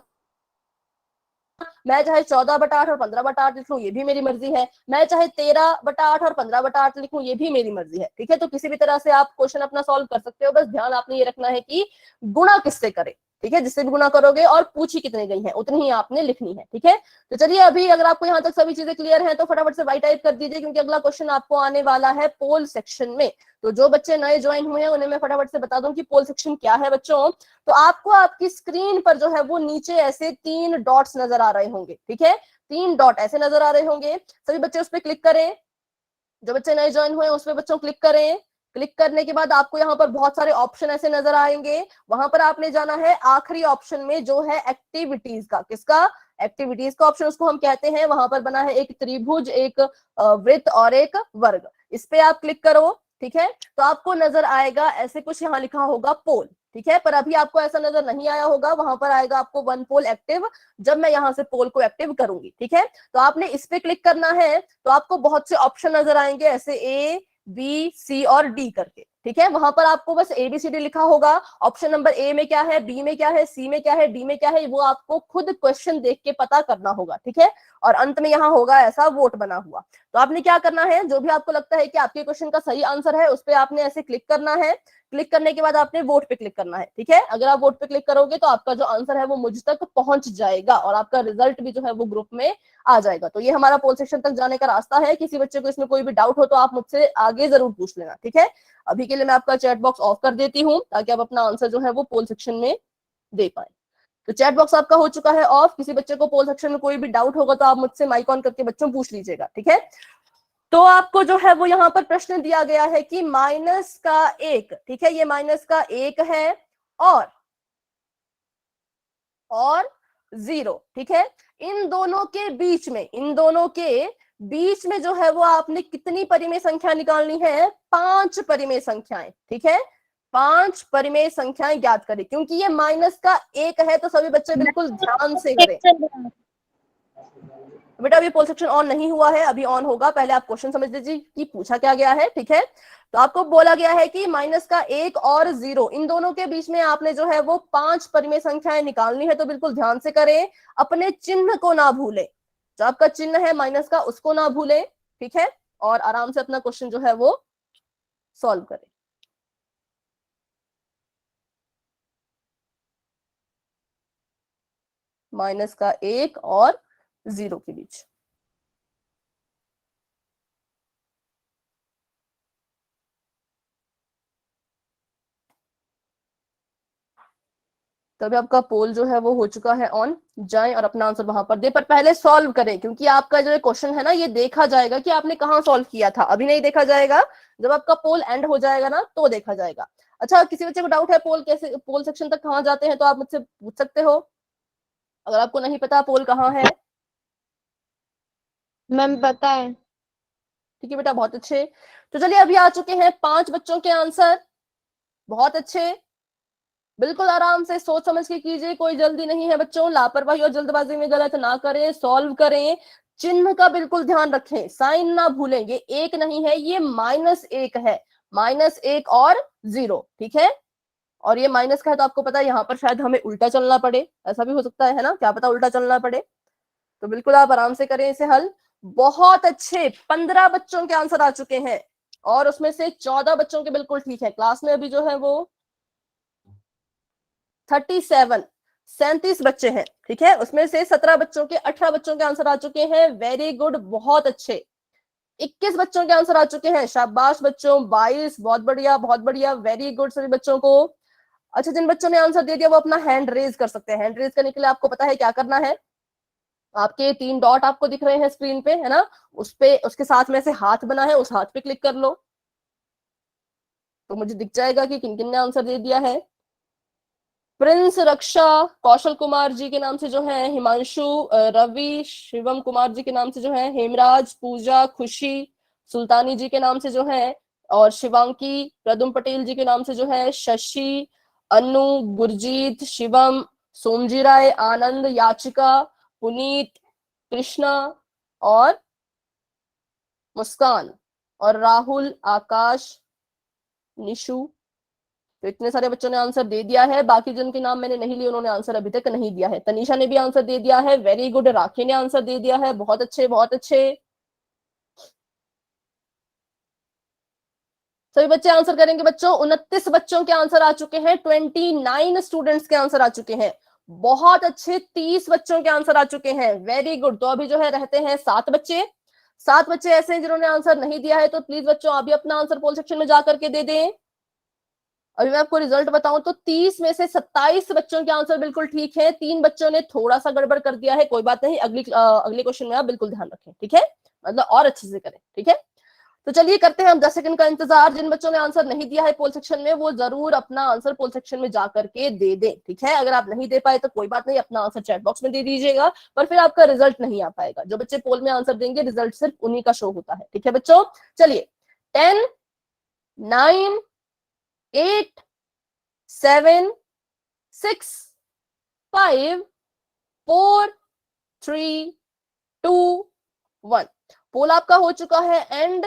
मैं चाहे 14/8 और 15/8 लिख लूं, ये भी मेरी मर्जी है। मैं चाहे 13/8 और 15/8 लिखूं, ये भी मेरी मर्जी है। ठीक है, तो किसी भी तरह से आप क्वेश्चन अपना सॉल्व कर सकते हो। बस ध्यान आपने ये रखना है कि गुणा किससे करें। ठीक है, जिससे भी गुणा करोगे और पूछी कितनी गई है उतनी ही आपने लिखनी है। ठीक है, तो चलिए अभी अगर आपको यहाँ तक सभी चीजें क्लियर हैं तो फटाफट से वाई टाइप कर दीजिए, क्योंकि अगला क्वेश्चन आपको आने वाला है पोल सेक्शन में। तो जो बच्चे नए ज्वाइन हुए हैं उन्हें मैं फटाफट से बता दूं कि पोल सेक्शन क्या है बच्चों। तो आपको आपकी स्क्रीन पर जो है वो नीचे ऐसे 3 डॉट्स नजर आ रहे होंगे। ठीक है, 3 डॉट ऐसे नजर आ रहे होंगे। सभी बच्चे उस पर क्लिक करें। जो बच्चे नए ज्वाइन हुए उस पर बच्चों क्लिक करें। क्लिक करने के बाद आपको यहाँ पर बहुत सारे ऑप्शन ऐसे नजर आएंगे। वहां पर आपने जाना है आखिरी ऑप्शन में जो है एक्टिविटीज का। किसका? एक्टिविटीज का ऑप्शन उसको हम कहते हैं। वहां पर बना है एक त्रिभुज, एक वृत्त और एक वर्ग। इस पे आप क्लिक करो। ठीक है, तो आपको नजर आएगा ऐसे कुछ, यहाँ लिखा होगा पोल। ठीक है, पर अभी आपको ऐसा नजर नहीं आया होगा। वहां पर आएगा आपको 1 पोल एक्टिव, जब मैं यहाँ से पोल को एक्टिव करूंगी। ठीक है, तो आपने इस पे क्लिक करना है। तो आपको बहुत से ऑप्शन नजर आएंगे ऐसे A B C और D करके। ठीक है, वहां पर आपको बस ABCD लिखा होगा। ऑप्शन नंबर A में क्या है, B में क्या है, C में क्या है, D में क्या है, वो आपको खुद क्वेश्चन देख के पता करना होगा। ठीक है, और अंत में यहाँ होगा ऐसा वोट बना हुआ। तो आपने क्या करना है, जो भी आपको लगता है कि आपके क्वेश्चन का सही आंसर है उस पर आपने ऐसे क्लिक करना है। क्लिक करने के बाद आपने वोट पे क्लिक करना है। ठीक है, अगर आप वोट पे क्लिक करोगे तो आपका जो आंसर है वो मुझ तक पहुंच जाएगा और आपका रिजल्ट भी जो है वो ग्रुप में आ जाएगा। तो ये हमारा पोल सेक्शन तक जाने का रास्ता है। किसी बच्चे को इसमें कोई भी डाउट हो तो आप मुझसे आगे जरूर पूछ लेना। ठीक है, अभी के लिए मैं आपका चैट बॉक्स ऑफ कर देती हूँ ताकि आप अपना आंसर जो है वो पोल सेक्शन में दे पाए। तो चैट बॉक्स आपका हो चुका है ऑफ। किसी बच्चे को पोल सेक्शन में कोई भी डाउट होगा तो आप मुझसे माइक ऑन करके बच्चों पूछ लीजिएगा। ठीक है, तो आपको जो है वो यहाँ पर प्रश्न दिया गया है कि -1, ठीक है, ये -1 है और 0। ठीक है, इन दोनों के बीच में, इन दोनों के बीच में जो है वो आपने कितनी परिमेय संख्या निकालनी है? 5 परिमेय संख्याएं। ठीक है, 5 परिमेय संख्याएं ज्ञात करें। क्योंकि ये -1 है तो सभी बच्चे बिल्कुल ध्यान से करें। बेटा अभी पोल सेक्शन ऑन नहीं हुआ है, अभी ऑन होगा। पहले आप क्वेश्चन समझ लीजिए कि पूछा क्या गया है। ठीक है, तो आपको बोला गया है कि -1 और 0 इन दोनों के बीच में आपने जो है वो 5 परिमेय संख्याएं निकालनी है। तो बिल्कुल ध्यान से करें, अपने चिन्ह को ना भूलें। जो आपका चिन्ह है माइनस का उसको ना भूलें। ठीक है, और आराम से अपना क्वेश्चन जो है वो सॉल्व करें। -1 और 0 के बीच। तो अभी आपका पोल जो है वो हो चुका है ऑन। जाएं और अपना आंसर वहां पर दे, पर पहले सॉल्व करें, क्योंकि आपका जो क्वेश्चन है ना ये देखा जाएगा कि आपने कहाँ सॉल्व किया था। अभी नहीं देखा जाएगा, जब आपका पोल एंड हो जाएगा ना तो देखा जाएगा। अच्छा, किसी बच्चे को डाउट है पोल कैसे, पोल सेक्शन तक कहाँ जाते हैं, तो आप मुझसे पूछ सकते हो अगर आपको नहीं पता पोल कहाँ है। मैम पता है। ठीक है बेटा, बहुत अच्छे। तो चलिए अभी आ चुके हैं 5 बच्चों के आंसर। बहुत अच्छे, बिल्कुल आराम से सोच समझ के कीजिए, कोई जल्दी नहीं है बच्चों। लापरवाही और जल्दबाजी में गलत ना करें, सॉल्व करें। चिन्ह का बिल्कुल ध्यान रखें, साइन ना भूलें। ये 1 नहीं है, ये -1 है। -1 और 0। ठीक है, और ये माइनस का है तो आपको पता है यहाँ पर शायद हमें उल्टा चलना पड़े, ऐसा भी हो सकता है ना, क्या पता उल्टा चलना पड़े। तो बिल्कुल आप आराम से करें इसे हल। बहुत अच्छे, 15 बच्चों के आंसर आ चुके हैं और उसमें से 14 बच्चों के बिल्कुल ठीक है। क्लास में अभी जो है वो 37 बच्चे हैं। ठीक है, उसमें से 17 बच्चों के, 18 बच्चों के आंसर आ चुके हैं। वेरी गुड, बहुत अच्छे। 21 बच्चों के आंसर आ चुके हैं, शाबाश बच्चों, 22, बहुत बढ़िया, वेरी गुड सभी बच्चों को। अच्छा, जिन बच्चों ने आंसर दे दिया वो अपना हैंड रेज कर सकते हैं। हैंड रेज करने के लिए आपको पता है क्या करना है, आपके 3 डॉट आपको दिख रहे हैं स्क्रीन पे, है ना, उस पे उसके साथ में से हाथ बना है, उस हाथ पे क्लिक कर लो तो मुझे दिख जाएगा कि किन किन ने आंसर दे दिया है। प्रिंस, रक्षा, कौशल कुमार जी के नाम से जो है, हिमांशु, रवि, शिवम कुमार जी के नाम से जो है, हेमराज, पूजा, खुशी, सुल्तानी जी के नाम से जो है, और शिवांकी, प्रदुम पटेल जी के नाम से जो है, शशि, अनु, गुरजीत, शिवम, सोमजी राय, आनंद, याचिका, पुनीत, कृष्णा और मुस्कान और राहुल, आकाश, निशु। तो इतने सारे बच्चों ने आंसर दे दिया है। बाकी जिनके नाम मैंने नहीं लिए उन्होंने आंसर अभी तक नहीं दिया है। तनीषा ने भी आंसर दे दिया है, वेरी गुड। राखी ने आंसर दे दिया है, बहुत अच्छे बहुत अच्छे। सभी बच्चे आंसर करेंगे बच्चों। 29 बच्चों के आंसर आ चुके हैं, 29 स्टूडेंट्स के आंसर आ चुके हैं, बहुत अच्छे। 30 बच्चों के आंसर आ चुके हैं, वेरी गुड। तो अभी जो है रहते हैं 7 बच्चे। 7 बच्चे ऐसे हैं जिन्होंने आंसर नहीं दिया है, तो प्लीज बच्चों अभी अपना आंसर पोल सेक्शन में जाकर के दे दें। अभी मैं आपको रिजल्ट बताऊं तो 30 में से 27 बच्चों के आंसर बिल्कुल ठीक है, 3 बच्चों ने थोड़ा सा गड़बड़ कर दिया है, कोई बात नहीं, अगले क्वेश्चन में आप बिल्कुल ध्यान रखें, ठीक है, मतलब और अच्छे से करें, ठीक है। तो चलिए करते हैं हम 10 सेकंड का इंतजार। जिन बच्चों ने आंसर नहीं दिया है पोल सेक्शन में वो जरूर अपना आंसर पोल सेक्शन में जाकर के दे दें, ठीक है। अगर आप नहीं दे पाए तो कोई बात नहीं, अपना आंसर चैट बॉक्स में दे दीजिएगा, पर फिर आपका रिजल्ट नहीं आ पाएगा। जो बच्चे पोल में आंसर देंगे रिजल्ट सिर्फ उन्हीं का शो होता है, ठीक है बच्चों। चलिए 10, 9, 8, 7, 6, 5, 4, 3, 2, 1। पोल आपका हो चुका है एंड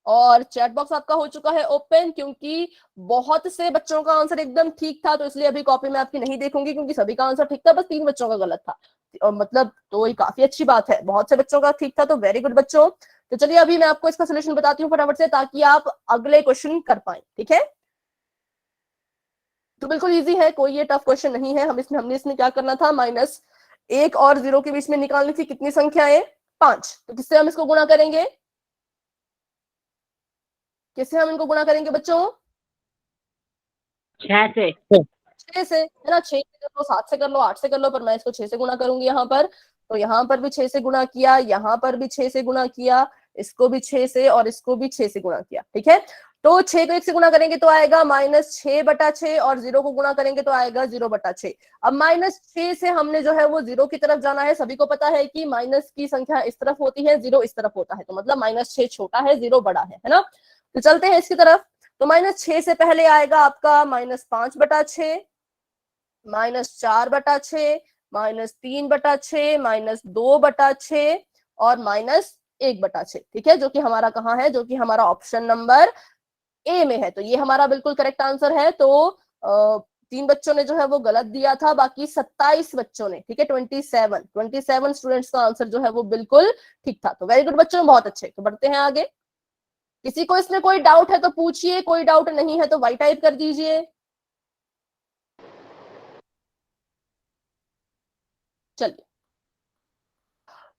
और चैट बॉक्स आपका हो चुका है ओपन। क्योंकि बहुत से बच्चों का आंसर एकदम ठीक था तो इसलिए अभी कॉपी में आपकी नहीं देखूंगी, क्योंकि सभी का आंसर ठीक था, बस 3 बच्चों का गलत था, और मतलब तो ये काफी अच्छी बात है, बहुत से बच्चों का ठीक था, तो वेरी गुड बच्चों। तो चलिए अभी मैं आपको इसका सोल्यूशन बताती हूँ फटाफट से, ताकि आप अगले क्वेश्चन कर पाए, ठीक है। तो बिल्कुल इजी है, कोई ये टफ क्वेश्चन नहीं है। हमने इसमें क्या करना था, -1 और 0 के बीच में निकालनी थी कितनी संख्याएं, 5। तो किससे हम इसको गुणा करेंगे, किससे हम इनको गुणा करेंगे बच्चों, 6 से। 6 से, है ना। 6 से कर लो, 7 से कर लो, 8 से कर लो, पर मैं इसको 6 से गुणा करूंगी यहाँ पर। तो यहाँ पर भी 6 से गुणा किया, यहाँ पर भी 6 से गुणा किया, इसको भी 6 से और इसको भी 6 से गुणा किया, ठीक है। तो 6 को 1 से गुणा करेंगे तो आएगा -6/6 और 0 को गुणा करेंगे तो आएगा 0/6। अब -6 से हमने जो है वो 0 की तरफ जाना है। सभी को पता है कि माइनस की संख्या इस तरफ होती है, 0 इस तरफ होता है, तो मतलब -6 छोटा है, 0 बड़ा है ना। तो चलते हैं इसकी तरफ। तो -6 से पहले आएगा आपका -5/6, -4/6, -3/6, -2/6 और -1/6, ठीक है, जो कि हमारा कहाँ है, जो कि हमारा ऑप्शन नंबर ए में है। तो ये हमारा बिल्कुल करेक्ट आंसर है। तो 3 बच्चों ने जो है वो गलत दिया था, बाकी 27 बच्चों ने, ठीक है, 27 स्टूडेंट्स का आंसर जो है वो बिल्कुल ठीक था। तो वेरी गुड बच्चों, बहुत अच्छे। तो बढ़ते हैं आगे। किसी को इसमें कोई डाउट है तो पूछिए, कोई डाउट नहीं है तो वाई टाइप कर दीजिए। चलिए,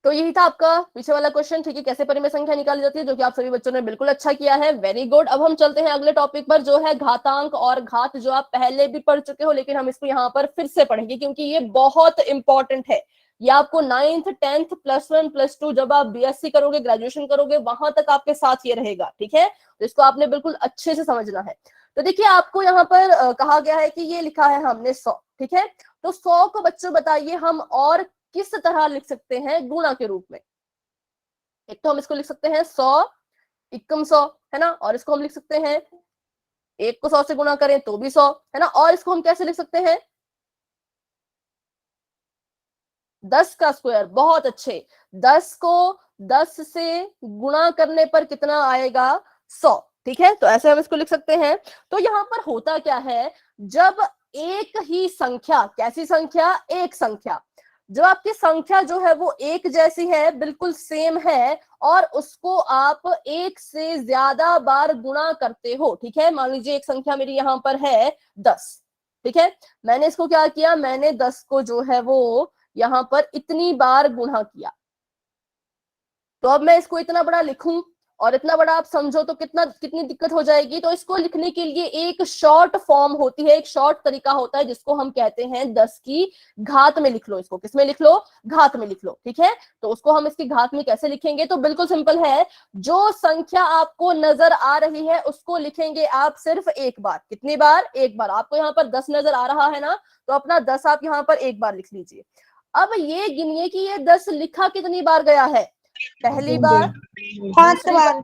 तो यही था आपका पीछे वाला क्वेश्चन, ठीक है, कैसे परिमेय संख्या निकाली जाती है, जो कि आप सभी बच्चों ने बिल्कुल अच्छा किया है, वेरी गुड। अब हम चलते हैं अगले टॉपिक पर, जो है घातांक और घात, जो आप पहले भी पढ़ चुके हो, लेकिन हम इसको यहाँ पर फिर से पढ़ेंगे क्योंकि ये बहुत इंपॉर्टेंट है। ये आपको 9th 10th +1 +2 जब आप बीएससी करोगे, ग्रेजुएशन करोगे, वहां तक आपके साथ ये रहेगा, ठीक है। तो इसको आपने बिल्कुल अच्छे से समझना है। तो देखिए आपको यहाँ पर कहा गया है कि ये लिखा है हमने 100, ठीक है। तो 100 को बच्चों बताइए हम और किस तरह लिख सकते हैं गुणा के रूप में। एक तो हम इसको लिख सकते हैं 100 एकम 100, है ना, और इसको हम लिख सकते हैं 1 को 100 से गुणा करें तो भी 100, है ना, और इसको हम कैसे लिख सकते हैं 10 का स्क्वायर, बहुत अच्छे। 10 को 10 से गुणा करने पर कितना आएगा, 100, ठीक है। तो ऐसे हम इसको लिख सकते हैं। तो यहाँ पर होता क्या है, जब एक ही संख्या, कैसी संख्या, एक संख्या, जब आपकी संख्या जो है वो एक जैसी है, बिल्कुल सेम है, और उसको आप एक से ज्यादा बार गुणा करते हो, ठीक है। मान लीजिए एक संख्या मेरी यहाँ पर है 10, ठीक है, मैंने इसको क्या किया, मैंने 10 को जो है वो यहाँ पर इतनी बार गुणा किया। तो अब मैं इसको इतना बड़ा लिखूं और इतना बड़ा आप समझो तो कितनी दिक्कत हो जाएगी। तो इसको लिखने के लिए एक शॉर्ट फॉर्म होती है, एक शॉर्ट तरीका होता है जिसको हम कहते हैं 10 की घात में लिख लो। इसको किसमें लिख लो? घात में लिख लो, ठीक है। तो उसको हम इसकी घात में कैसे लिखेंगे? तो बिल्कुल सिंपल है, जो संख्या आपको नजर आ रही है उसको लिखेंगे आप सिर्फ एक बार। कितनी बार? एक बार। आपको यहाँ पर 10 नजर आ रहा है ना, तो अपना 10 आप यहाँ पर एक बार लिख लीजिए। अब ये गिनिए कि ये 10 लिखा कितनी बार गया है। पहली बार, 5 दूसरी बार,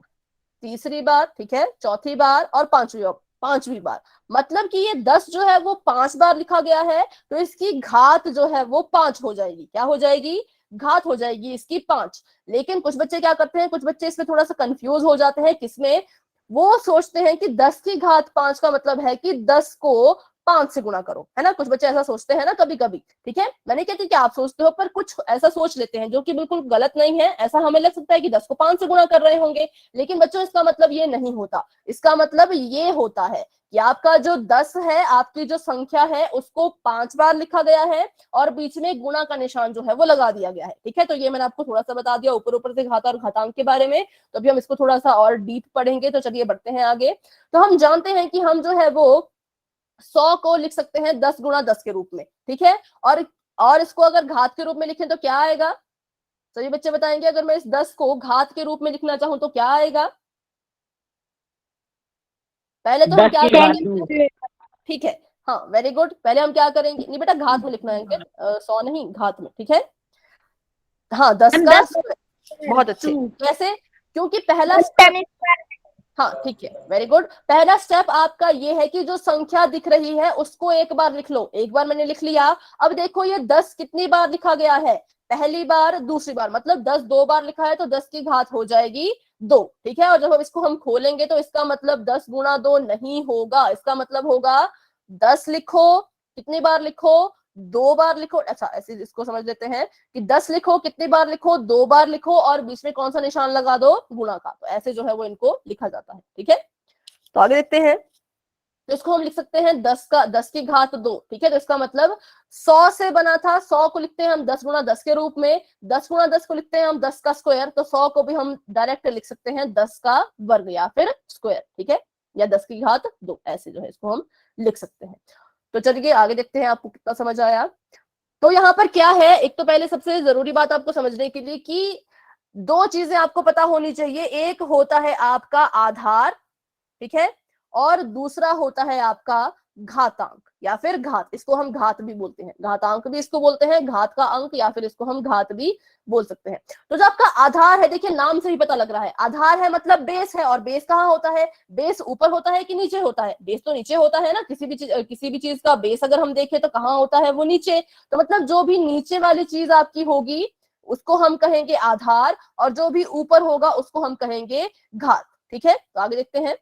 तीसरी बार, ठीक है, चौथी बार और पांचवी बार। मतलब कि ये 10 जो है वो 5 बार लिखा गया है, तो इसकी घात जो है वो 5 हो जाएगी। क्या हो जाएगी? घात हो जाएगी इसकी 5। लेकिन कुछ बच्चे क्या करते हैं, कुछ बच्चे इसमें थोड़ा सा कंफ्यूज हो जाते हैं। किसमें? वो सोचते हैं कि 10 की घात 5 का मतलब है कि 10 को 5 से गुणा करो, है ना। कुछ बच्चे ऐसा सोचते हैं ना कभी कभी, ठीक है। मैंने कहती कि आप सोचते हो, पर कुछ ऐसा सोच लेते हैं जो कि बिल्कुल गलत नहीं है। ऐसा हमें लग सकता है कि 10 को 5 से गुणा कर रहे होंगे, लेकिन बच्चों इसका मतलब ये नहीं होता। इसका मतलब ये होता है कि आपका जो 10 है, आपकी जो संख्या है, उसको 5 बार लिखा गया है और बीच में गुणा का निशान जो है वो लगा दिया गया है, ठीक है। तो ये मैंने आपको थोड़ा सा बता दिया ऊपर ऊपर से घात और घातांक के बारे में। तो अभी हम इसको थोड़ा सा और डीप पढ़ेंगे। तो चलिए बढ़ते हैं आगे। तो हम जानते हैं कि हम जो है वो 100 को लिख सकते हैं 10 गुणा 10 के रूप में, ठीक है। और इसको अगर घात के रूप में लिखें तो क्या आएगा? तो ये बच्चे बताएंगे, अगर मैं इस 10 को घात के रूप में लिखना चाहूं तो क्या आएगा? पहले तो हम 10 क्या की घात करेंगे? 2। ठीक है, हाँ वेरी गुड। पहले हम क्या करेंगे? नहीं बेटा, घात में लिखना है अंकित, 100 नहीं, घात में, ठीक है। हाँ, 10 मैम का 10 स्क्वायर। बहुत अच्छे। 2, कैसे? क्योंकि पहला 10 स्टेप, 10 स्क्वायर। हाँ ठीक है, वेरी गुड। पहला स्टेप आपका ये है कि जो संख्या दिख रही है उसको एक बार लिख लो। एक बार मैंने लिख लिया। अब देखो ये 10 कितनी बार लिखा गया है? पहली बार, दूसरी बार, मतलब 10 दो बार लिखा है, तो 10 की घात हो जाएगी 2, ठीक है। और जब हम इसको खोलेंगे तो इसका मतलब 10 गुणा 2 नहीं होगा, इसका मतलब होगा 10 लिखो, कितनी बार लिखो? 2 बार लिखो। अच्छा, ऐसे इसको समझ लेते हैं कि 10 लिखो, कितनी बार लिखो? 2 बार लिखो, और बीच में कौन सा निशान लगा दो? गुणा का। तो ऐसे जो है वो इनको लिखा जाता है, ठीक है। तो आगे देखते हैं। तो इसको हम लिख सकते हैं 10 की घात 2, ठीक है। तो इसका मतलब 100 से बना था, 100 को लिखते हैं हम 10 गुणा 10 के रूप में, 10 गुणा 10 को लिखते हैं हम 10 का स्क्वायर। तो 100 को भी हम डायरेक्ट लिख सकते हैं 10 का वर्ग या फिर स्क्वायर, ठीक है, या 10 की घात 2, ऐसे जो है इसको हम लिख सकते हैं। तो चलिए आगे देखते हैं आपको कितना समझ आया। तो यहाँ पर क्या है, एक तो पहले सबसे जरूरी बात आपको समझने के लिए कि दो चीजें आपको पता होनी चाहिए। एक होता है आपका आधार, ठीक है, और दूसरा होता है आपका घातांक या फिर घात। इसको हम घात भी बोलते हैं, घातांक भी इसको बोलते हैं, घात का अंक, या फिर इसको हम घात भी बोल सकते हैं। तो जो आपका आधार है, देखिए नाम से ही पता लग रहा है, आधार है मतलब बेस है। और बेस कहाँ होता है? बेस ऊपर होता है कि नीचे होता है? बेस तो नीचे होता है ना। किसी भी चीज का बेस अगर हम देखें तो कहाँ होता है? वो नीचे। तो मतलब जो भी नीचे वाली चीज आपकी होगी उसको हम कहेंगे आधार, और जो भी ऊपर होगा उसको हम कहेंगे घात, ठीक है। तो आगे देखते हैं।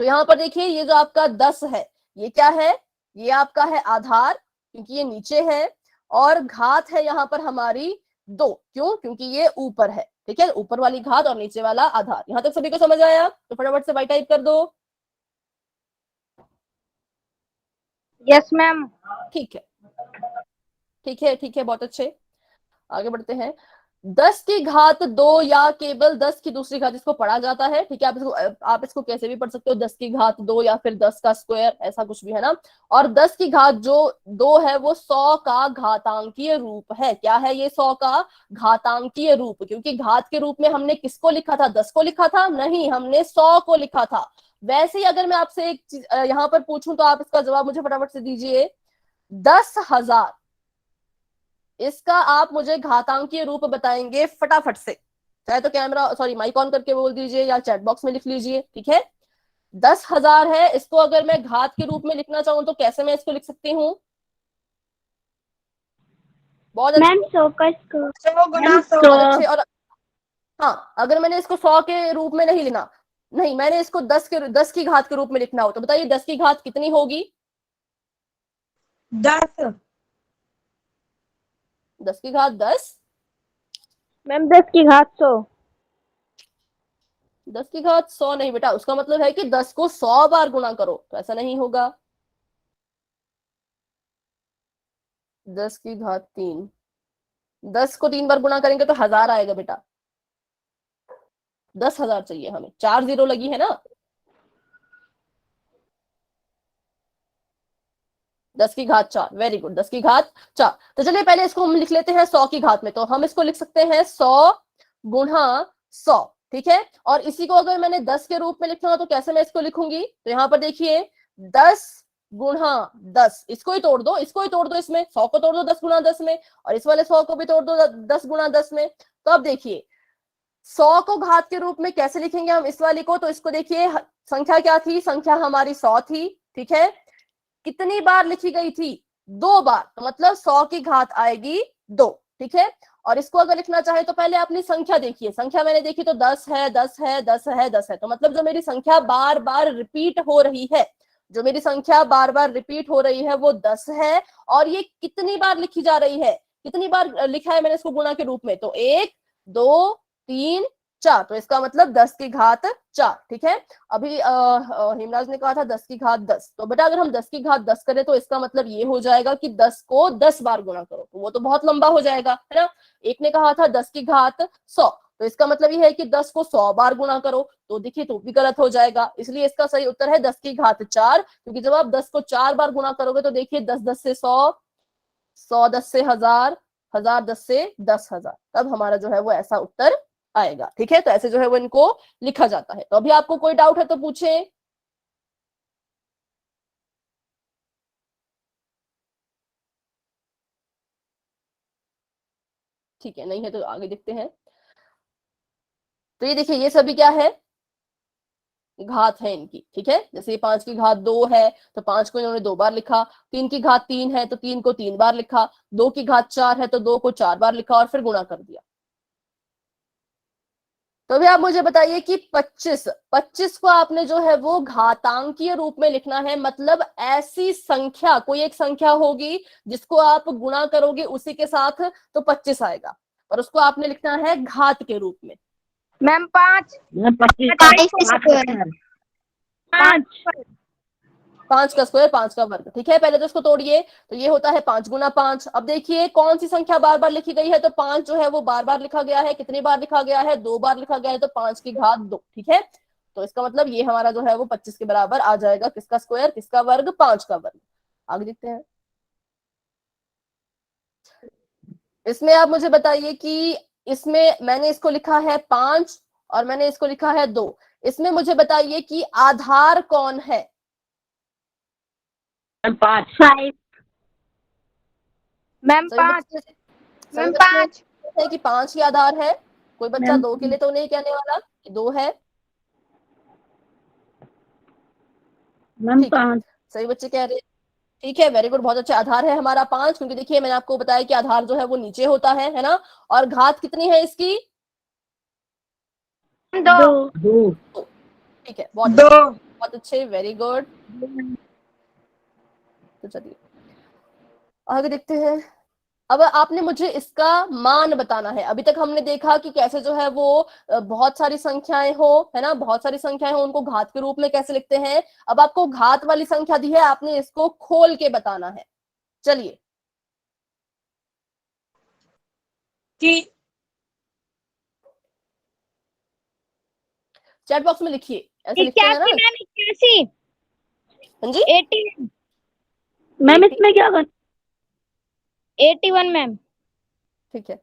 तो यहाँ पर देखिए, ये जो आपका 10 है, ये क्या है? ये आपका है आधार, क्योंकि ये नीचे है। और घात है यहाँ पर हमारी 2, क्यों? क्योंकि ये ऊपर है, ठीक है। ऊपर वाली घात और नीचे वाला आधार। यहाँ तक सभी को समझ आया? तो फटाफट से वाई टाइप कर दो। Yes ma'am. ठीक है, ठीक है, ठीक है, बहुत अच्छे। आगे बढ़ते हैं। 10 की घात 2 या केवल 10 की दूसरी घात, इसको पढ़ा जाता है, ठीक है। आप इसको कैसे भी पढ़ सकते हो, 10 की घात 2 या फिर 10 का स्क्वायर, ऐसा कुछ भी है ना। और 10 की घात जो 2 है वो 100 का घातांकीय रूप है। क्या है ये? 100 का घातांकीय रूप। क्योंकि घात के रूप में हमने किसको लिखा था? 10 को लिखा था? नहीं, हमने 100 को लिखा था। वैसे ही अगर मैं आपसे एक चीज यहाँ पर पूछूं तो आप इसका जवाब मुझे फटाफट से दीजिए। 10,000, इसका आप मुझे घातांकीय रूप बताएंगे फटाफट से। चाहे तो कैमरा, सॉरी, माइक ऑन करके बोल दीजिए या चैट बॉक्स में लिख लीजिए, ठीक है। 10,000 है, इसको अगर मैं घात के रूप में लिखना चाहूं तो कैसे मैं इसको लिख सकती हूँ? बहुत मैम अच्छे, 100 का स्क्वायर, 100 गुना 100। बहुत अच्छे। और हाँ, अगर मैंने इसको 100 के रूप में नहीं लिखना, नहीं, मैंने इसको 10 की घात के रूप में लिखना हो, तो बताइए 10 की घात कितनी होगी? 10। 10 की घात 10। मैम 10 की घात 100। 10 की घात 100 नहीं बेटा, उसका मतलब है कि 10 को 100 बार गुणा करो, तो ऐसा नहीं होगा। 10 की घात 3, 10 को 3 बार गुणा करेंगे तो 1000 आएगा बेटा। 10,000 चाहिए हमें, 4 0 लगी है ना, 10 की घात 4, वेरी गुड, 10 की घात 4। तो चलिए पहले इसको हम लिख लेते हैं 100 की घात में, तो हम इसको लिख सकते हैं 100 गुणा 100, ठीक है। और इसी को अगर मैंने 10 के रूप में लिखना हो तो कैसे मैं इसको लिखूंगी, तो यहाँ पर देखिए 10 गुणा 10, इसको ही तोड़ दो, इसको ही तोड़ दो, इसमें 100 को तोड़ दो 10 गुणा 10 में, और इस वाले 100 को भी तोड़ दो 10 गुणा 10 में। तो अब देखिए 100 को घात के रूप में कैसे लिखेंगे हम इस वाली को, तो इसको देखिए संख्या क्या थी, संख्या हमारी 100 थी, ठीक है। कितनी बार लिखी गई थी, 2 बार, तो मतलब 100 की घात आएगी 2, ठीक है। और इसको अगर लिखना चाहे तो पहले अपनी संख्या देखिए, संख्या मैंने देखी तो 10 है 10 है 10 है 10 है, तो मतलब जो मेरी संख्या बार बार रिपीट हो रही है, जो मेरी संख्या बार बार रिपीट हो रही है वो 10 है। और ये कितनी बार लिखी जा रही है, कितनी बार लिखा है मैंने इसको गुणा के रूप में, तो 1 2 3 4, तो इसका मतलब 10 की घात 4, ठीक है। अभी हिमराज ने कहा था 10 की घात 10, तो बेटा अगर हम 10 की घात 10 करें तो इसका मतलब ये हो जाएगा कि 10 को 10 बार गुणा करो, तो वो तो बहुत लंबा हो जाएगा, है ना। एक ने कहा था 10 की घात 100, तो इसका मतलब ये है कि 10 को 100 बार गुणा करो, तो देखिए तो भी गलत हो जाएगा, इसलिए इसका सही उत्तर है 10 की घात 4, क्योंकि जब आप 10 को 4 बार गुणा करोगे तो देखिए 10 10 से 100, 100 10 से 1000, 1000 10 से 10,000, तब हमारा जो है वो ऐसा उत्तर आएगा, ठीक है। तो ऐसे जो है वो इनको लिखा जाता है। तो अभी आपको कोई डाउट है तो पूछें। ठीक है, नहीं है तो आगे देखते हैं। तो ये देखिए ये सभी क्या है, घात है इनकी, ठीक है। जैसे 5 की घात 2 है तो 5 को इन्होंने 2 बार लिखा, 3 की घात 3 है तो 3 को 3 बार लिखा, 2 की घात 4 है तो 2 को 4 बार लिखा और फिर गुणा कर दिया। तो अभी आप मुझे बताइए कि 25 को आपने जो है वो घातांकीय रूप में लिखना है, मतलब ऐसी संख्या, कोई एक संख्या होगी जिसको आप गुणा करोगे उसी के साथ तो 25 आएगा, और उसको आपने लिखना है घात के रूप में। मैम 5 5 का स्क्वायर 5 का वर्ग, ठीक है। पहले तो इसको तोड़िए, तो ये होता है 5 गुना 5। अब देखिए कौन सी संख्या बार बार लिखी गई है, तो 5 जो है वो बार बार लिखा गया है, कितनी बार लिखा गया है, 2 बार लिखा गया है, तो 5 की घात 2, ठीक है। तो इसका मतलब ये हमारा जो है वो 25 के बराबर आ जाएगा, किसका स्क्वायर, किसका वर्ग, 5 का वर्ग। आगे देखते हैं। इसमें आप मुझे बताइए कि इसमें मैंने इसको लिखा है 5 और मैंने इसको लिखा है 2, इसमें मुझे बताइए कि आधार कौन है। 5 मैम सभी 5 बच्चे मैम सभी बच्चे 5 कहते हैं कि 5 ही आधार है, कोई बच्चा मैम 2 के लिए तो नहीं कहने वाला कि 2 है, मैम ठीक है। 5 सभी बच्चे कह रहे हैं ठीक है, वेरी गुड, बहुत अच्छा। आधार है हमारा 5, क्योंकि देखिए मैंने आपको बताया कि आधार जो है वो नीचे होता है ना। और घात कितनी है इसकी, 2 ठीक है, बहुत 2 अच्छे, बहुत अच्छे, वेरी गुड। तो चलिए आगे देखते हैं। अब आपने मुझे इसका मान बताना है। अभी तक हमने देखा कि कैसे जो है वो बहुत सारी संख्याएं हो, है ना, बहुत सारी संख्याएं हो, उनको घात के रूप में कैसे लिखते हैं। अब आपको घात वाली संख्या दी है, आपने इसको खोल के बताना है। चलिए चैट बॉक्स में लिखिए, ऐसे लिखते हैं ना। 81 मैम 81 हाँ जी, 80 मैम इसमें क्या कर 81 मैम ठीक है।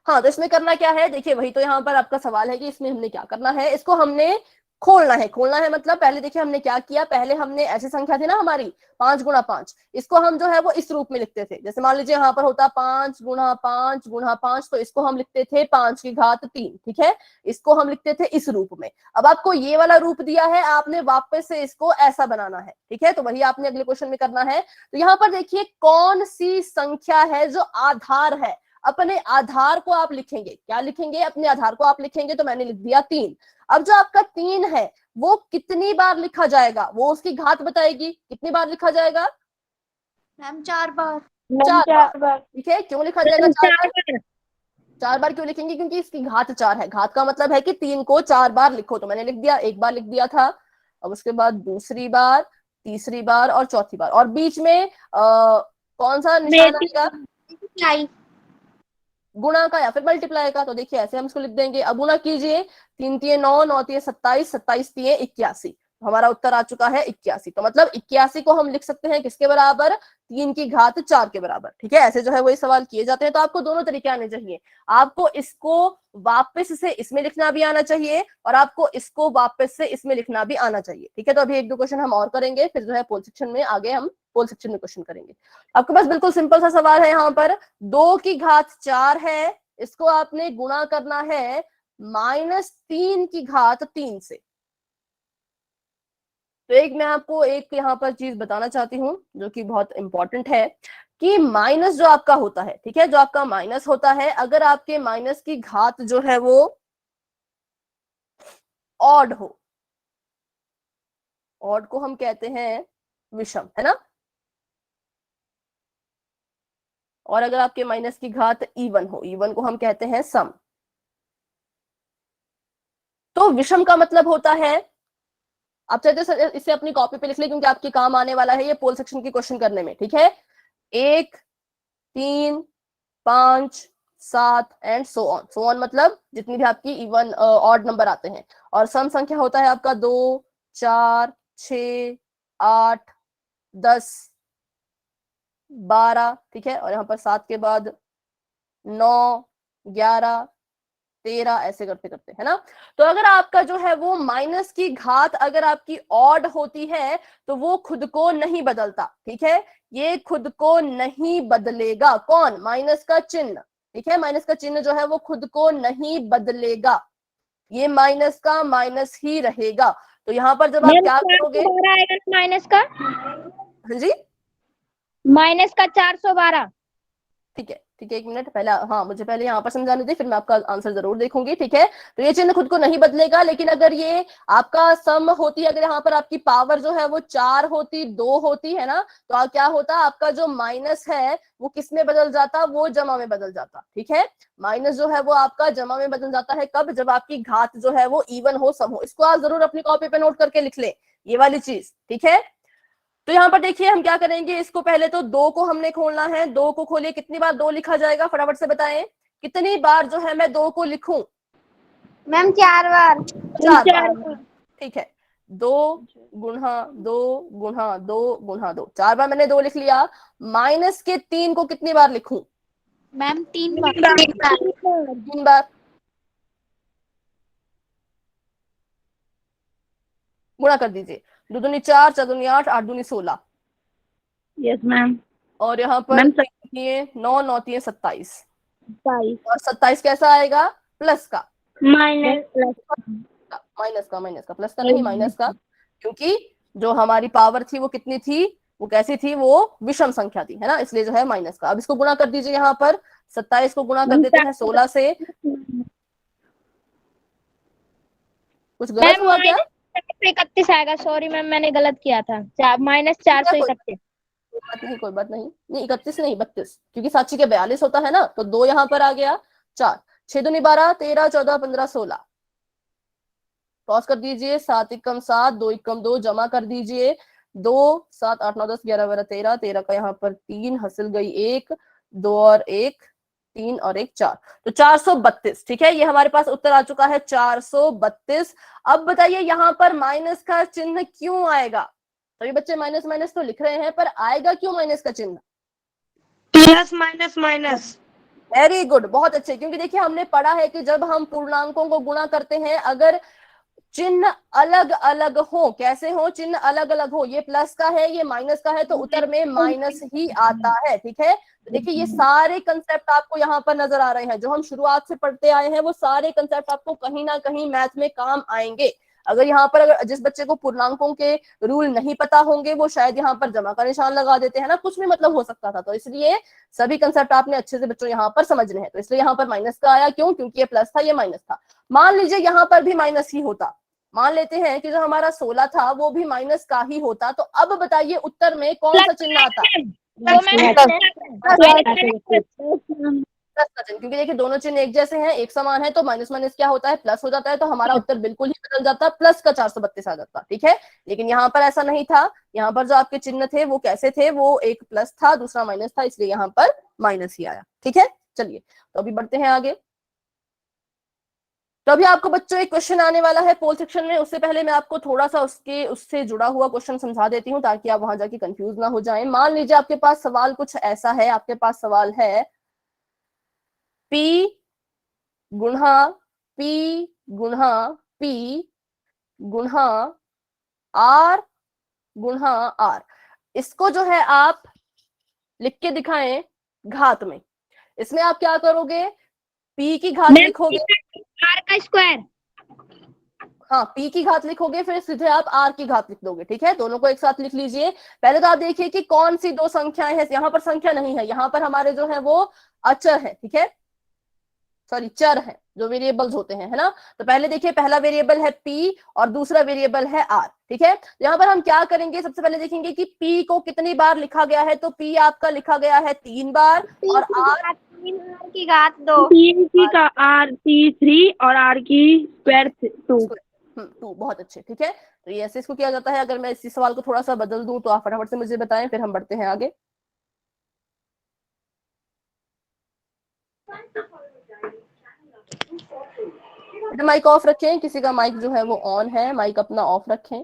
हाँ, तो इसमें करना क्या है, देखिए वही तो यहाँ पर आपका सवाल है कि इसमें हमने क्या करना है, इसको हमने खोलना है। खोलना है मतलब पहले देखिए हमने क्या किया, पहले हमने ऐसी संख्या थी ना हमारी 5 गुणा 5, इसको हम जो है वो इस रूप में लिखते थे। जैसे मान लीजिए यहाँ पर होता 5 गुणा 5 गुणा 5, तो इसको हम लिखते थे 5 की घात 3, ठीक है। इसको हम लिखते थे इस रूप में। अब आपको ये वाला रूप दिया है, आपने वापस से इसको ऐसा बनाना है, ठीक है। तो वही आपने अगले क्वेश्चन में करना है। तो यहाँ पर देखिए कौन सी संख्या है जो आधार है, अपने आधार को आप लिखेंगे। क्या लिखेंगे, अपने आधार को आप लिखेंगे। तो मैंने लिख दिया 3। अब जो आपका 3 है वो कितनी बार लिखा जाएगा, वो उसकी घात बताएगी, कितनी बार लिखा जाएगा। मैम 4 बार 4 बार, ठीक है। क्यों लिखा जाएगा 4 बार, 4 बार क्यों लिखेंगे, क्योंकि इसकी घात 4 है। घात का मतलब है कि 3 को 4 बार लिखो। तो मैंने लिख दिया, एक बार लिख दिया था, अब उसके बाद दूसरी बार, तीसरी बार और चौथी बार। और बीच में कौन सा निशान आएगा, गुणा का या फिर मल्टीप्लाई का। तो देखिए ऐसे हम इसको लिख देंगे। अब गुणा कीजिए, 3 तिये 9, 9 तिये 27, 27 तिये 81, हमारा उत्तर आ चुका है 81। तो मतलब 81 को हम लिख सकते हैं किसके बराबर, 3 की घात 4 के बराबर। ठीक है, ऐसे जो है वही सवाल किए जाते हैं। तो आपको दोनों तरीके आने चाहिए, आपको इसको वापस से इसमें लिखना भी आना चाहिए और आपको इसको वापस से इसमें लिखना भी आना चाहिए। ठीक है, तो अभी 1-2 क्वेश्चन हम और करेंगे, फिर जो है पोल सेक्शन में आगे हम पोल सेक्शन में क्वेश्चन करेंगे। आपके पास बिल्कुल सिंपल सा सवाल है, यहाँ पर 2 की घात 4 है, इसको आपने गुणा करना है -3 की घात 3 से। तो एक मैं आपको एक यहाँ पर चीज बताना चाहती हूँ जो कि बहुत इंपॉर्टेंट है, कि माइनस जो आपका होता है, ठीक है, जो आपका माइनस होता है, अगर आपके माइनस की घात जो है वो ऑड हो, ऑड को हम कहते हैं विषम, है ना, और अगर आपके माइनस की घात इवन हो, इवन को हम कहते हैं सम। तो विषम का मतलब होता है, आप चाहते हो इसे अपनी कॉपी पे लिख ले क्योंकि आपके काम आने वाला है ये पोल सेक्शन की क्वेश्चन करने में। ठीक है, 1, 3, 5, 7 एंड सो ऑन मतलब जितनी भी आपकी इवन ऑड नंबर आते हैं। और सम संख्या होता है आपका 2, 4, 6, 8, 10, 12। ठीक है, और यहाँ पर 7 के बाद 9, 11, 13, ऐसे करते करते, है ना। तो अगर आपका जो है वो माइनस की घात अगर आपकी ऑड होती है तो वो खुद को नहीं बदलता। ठीक है, ये खुद को नहीं बदलेगा, कौन, माइनस का चिन्ह। ठीक है, माइनस का चिन्ह जो है वो खुद को नहीं बदलेगा, ये माइनस का माइनस ही रहेगा। तो यहाँ पर जब आप क्या करोगे, माइनस का, हाँ जी, माइनस का 412। ठीक है, ठीक है, 1 मिनट पहले, हाँ मुझे पहले यहाँ पर समझाने दे, फिर मैं आपका आंसर जरूर देखूंगी। ठीक है, तो ये चिन्ह खुद को नहीं बदलेगा, लेकिन अगर ये आपका सम होती, अगर यहाँ पर आपकी पावर जो है वो 4 होती, 2 होती, है ना, तो क्या होता, आपका जो माइनस है वो किस में बदल जाता, वो जमा में बदल जाता। ठीक है, माइनस जो है वो आपका जमा में बदल जाता है, कब, जब आपकी घात जो है वो इवन हो, सम हो। इसको आप जरूर अपनी कॉपी पे नोट करके लिख ले, ये वाली चीज। ठीक है, तो यहाँ पर देखिए हम क्या करेंगे, इसको पहले तो 2 को हमने खोलना है, 2 को खोलिए, कितनी बार 2 लिखा जाएगा, फटाफट से बताएं, कितनी बार जो है मैं 2 को लिखूं, मैम 4 बार। 4 बार। ठीक है, 2 गुणा 2 गुणा 2 गुणा 2, 4 बार मैंने 2 लिख लिया। माइनस के 3 को कितनी बार लिखूं, मैम 3 बार। 3 बार। गुणा कर दीजिए, 2 दूनी 4, 4 दूनी 8, 8 दूनी 16। Yes ma'am. और यहाँ पर 9, 9 तिये 27, 27 और 27 कैसा आएगा, प्लस का, माइनस प्लस माइनस का, माइनस का, प्लस का नहीं, माइनस का, क्योंकि जो हमारी पावर थी वो कितनी थी, वो कैसी थी, वो विषम संख्या थी, है ना, इसलिए जो है माइनस का। अब इसको गुणा कर दीजिए, यहाँ पर 27 को गुणा कर देते हैं 16 से। कुछ गलत हुआ क्या, 31 आएगा, सॉरी मैम मैंने गलत किया था, माइनस 431। कोई बात नहीं, कोई बात नहीं, नहीं 31 नहीं 32, क्योंकि 7 के 42 होता है ना, तो 2 यहाँ पर आ गया, 4, 6 दूनी 12, 13, 14, 15, 16। क्रॉस कर दीजिए, 7 एकम 7, 2 एकम 2, जमा कर दीजिए, 2, 7, 8, 9, 10, 11, 12, 13, 13 का यहाँ पर 3, हंसल गई 1, 2 और 1, 3 और 1, 4, तो 432। ठीक है, ये हमारे पास उत्तर आ चुका है 432। अब बताइए यहाँ पर माइनस का चिन्ह क्यों आएगा, सभी बच्चे माइनस माइनस तो लिख रहे हैं, पर आएगा क्यों माइनस का चिन्ह, plus minus minus. Very good, बहुत अच्छे, क्योंकि देखिए हमने पढ़ा है कि जब हम पूर्णांकों को गुणा करते हैं, अगर चिन्ह अलग अलग हो, कैसे हो, चिन्ह अलग अलग हो, ये प्लस का है, ये माइनस का है, तो उत्तर में माइनस ही आता है। ठीक है, तो देखिए ये सारे कंसेप्ट आपको यहाँ पर नजर आ रहे हैं, जो हम शुरुआत से पढ़ते आए हैं, वो सारे कंसेप्ट आपको कहीं ना कहीं मैथ में काम आएंगे। अगर यहाँ पर, अगर जिस बच्चे को पूर्णांकों के रूल नहीं पता होंगे, वो शायद यहाँ पर जमा का निशान लगा देते हैं ना, कुछ भी मतलब हो सकता था। तो इसलिए सभी कंसेप्ट आपने अच्छे से बच्चों यहाँ पर समझने हैं। तो इसलिए यहाँ पर माइनस का आया, क्यों, क्योंकि ये प्लस था, ये माइनस था। मान लीजिए यहाँ पर भी माइनस ही होता, मान लेते हैं कि जो हमारा 16 था वो भी माइनस का ही होता, तो अब बताइए उत्तर में कौन सा चिन्ह आता, प्लस का चिन्ह, क्योंकि देखिए दोनों चिन्ह एक जैसे हैं, एक समान है, तो माइनस माइनस क्या होता है, प्लस हो जाता है, तो हमारा उत्तर बिल्कुल ही बदल जाता, प्लस का 432 आ जाता। ठीक है, लेकिन यहाँ पर ऐसा नहीं था, यहाँ पर जो आपके चिन्ह थे वो कैसे थे, वो एक प्लस था, दूसरा माइनस था, इसलिए यहाँ पर माइनस ही आया। ठीक है, चलिए तो अभी बढ़ते हैं आगे। तो अभी आपको बच्चों एक क्वेश्चन आने वाला है पोल सेक्शन में, उससे पहले मैं आपको थोड़ा सा उससे जुड़ा हुआ क्वेश्चन समझा देती हूँ ताकि आप वहां जाके कंफ्यूज ना हो जाएं। मान लीजिए आपके पास सवाल कुछ ऐसा है, आपके पास सवाल है P गुणा P गुणा P गुणा R गुणा R। इसको जो है आप लिख के दिखाएं घात में। इसमें आप क्या करोगे, P की घात लिखोगे, आर का स्क्वायर। हाँ P की घात लिखोगे, फिर सीधे आप R की घात लिख दोगे। ठीक है, दोनों को एक साथ लिख लीजिए। पहले तो आप देखिए कि कौन सी दो संख्याएं हैं। यहाँ पर संख्या नहीं है, यहाँ पर हमारे जो है वो अचर है, ठीक है, सॉरी चर है, जो वेरिएबल्स होते हैं, है ना। तो पहले देखिए, पहला वेरिएबल है P और दूसरा वेरिएबल है R। ठीक है, यहाँ पर हम क्या करेंगे, सबसे पहले देखेंगे कि P को कितनी बार लिखा गया है। तो P आपका लिखा गया है 3 बार और R की घात 2, P की का आर की 3 और आर की स्क्वायर 2। 2। बहुत अच्छे, ठीक है। तो ये ऐसे इसको किया जाता है। अगर मैं इसी सवाल को थोड़ा सा बदल दूं तो आप फटाफट से मुझे बताएं, फिर हम बढ़ते हैं आगे। माइक ऑफ रखें, किसी का माइक जो है वो ऑन है, माइक अपना ऑफ रखें।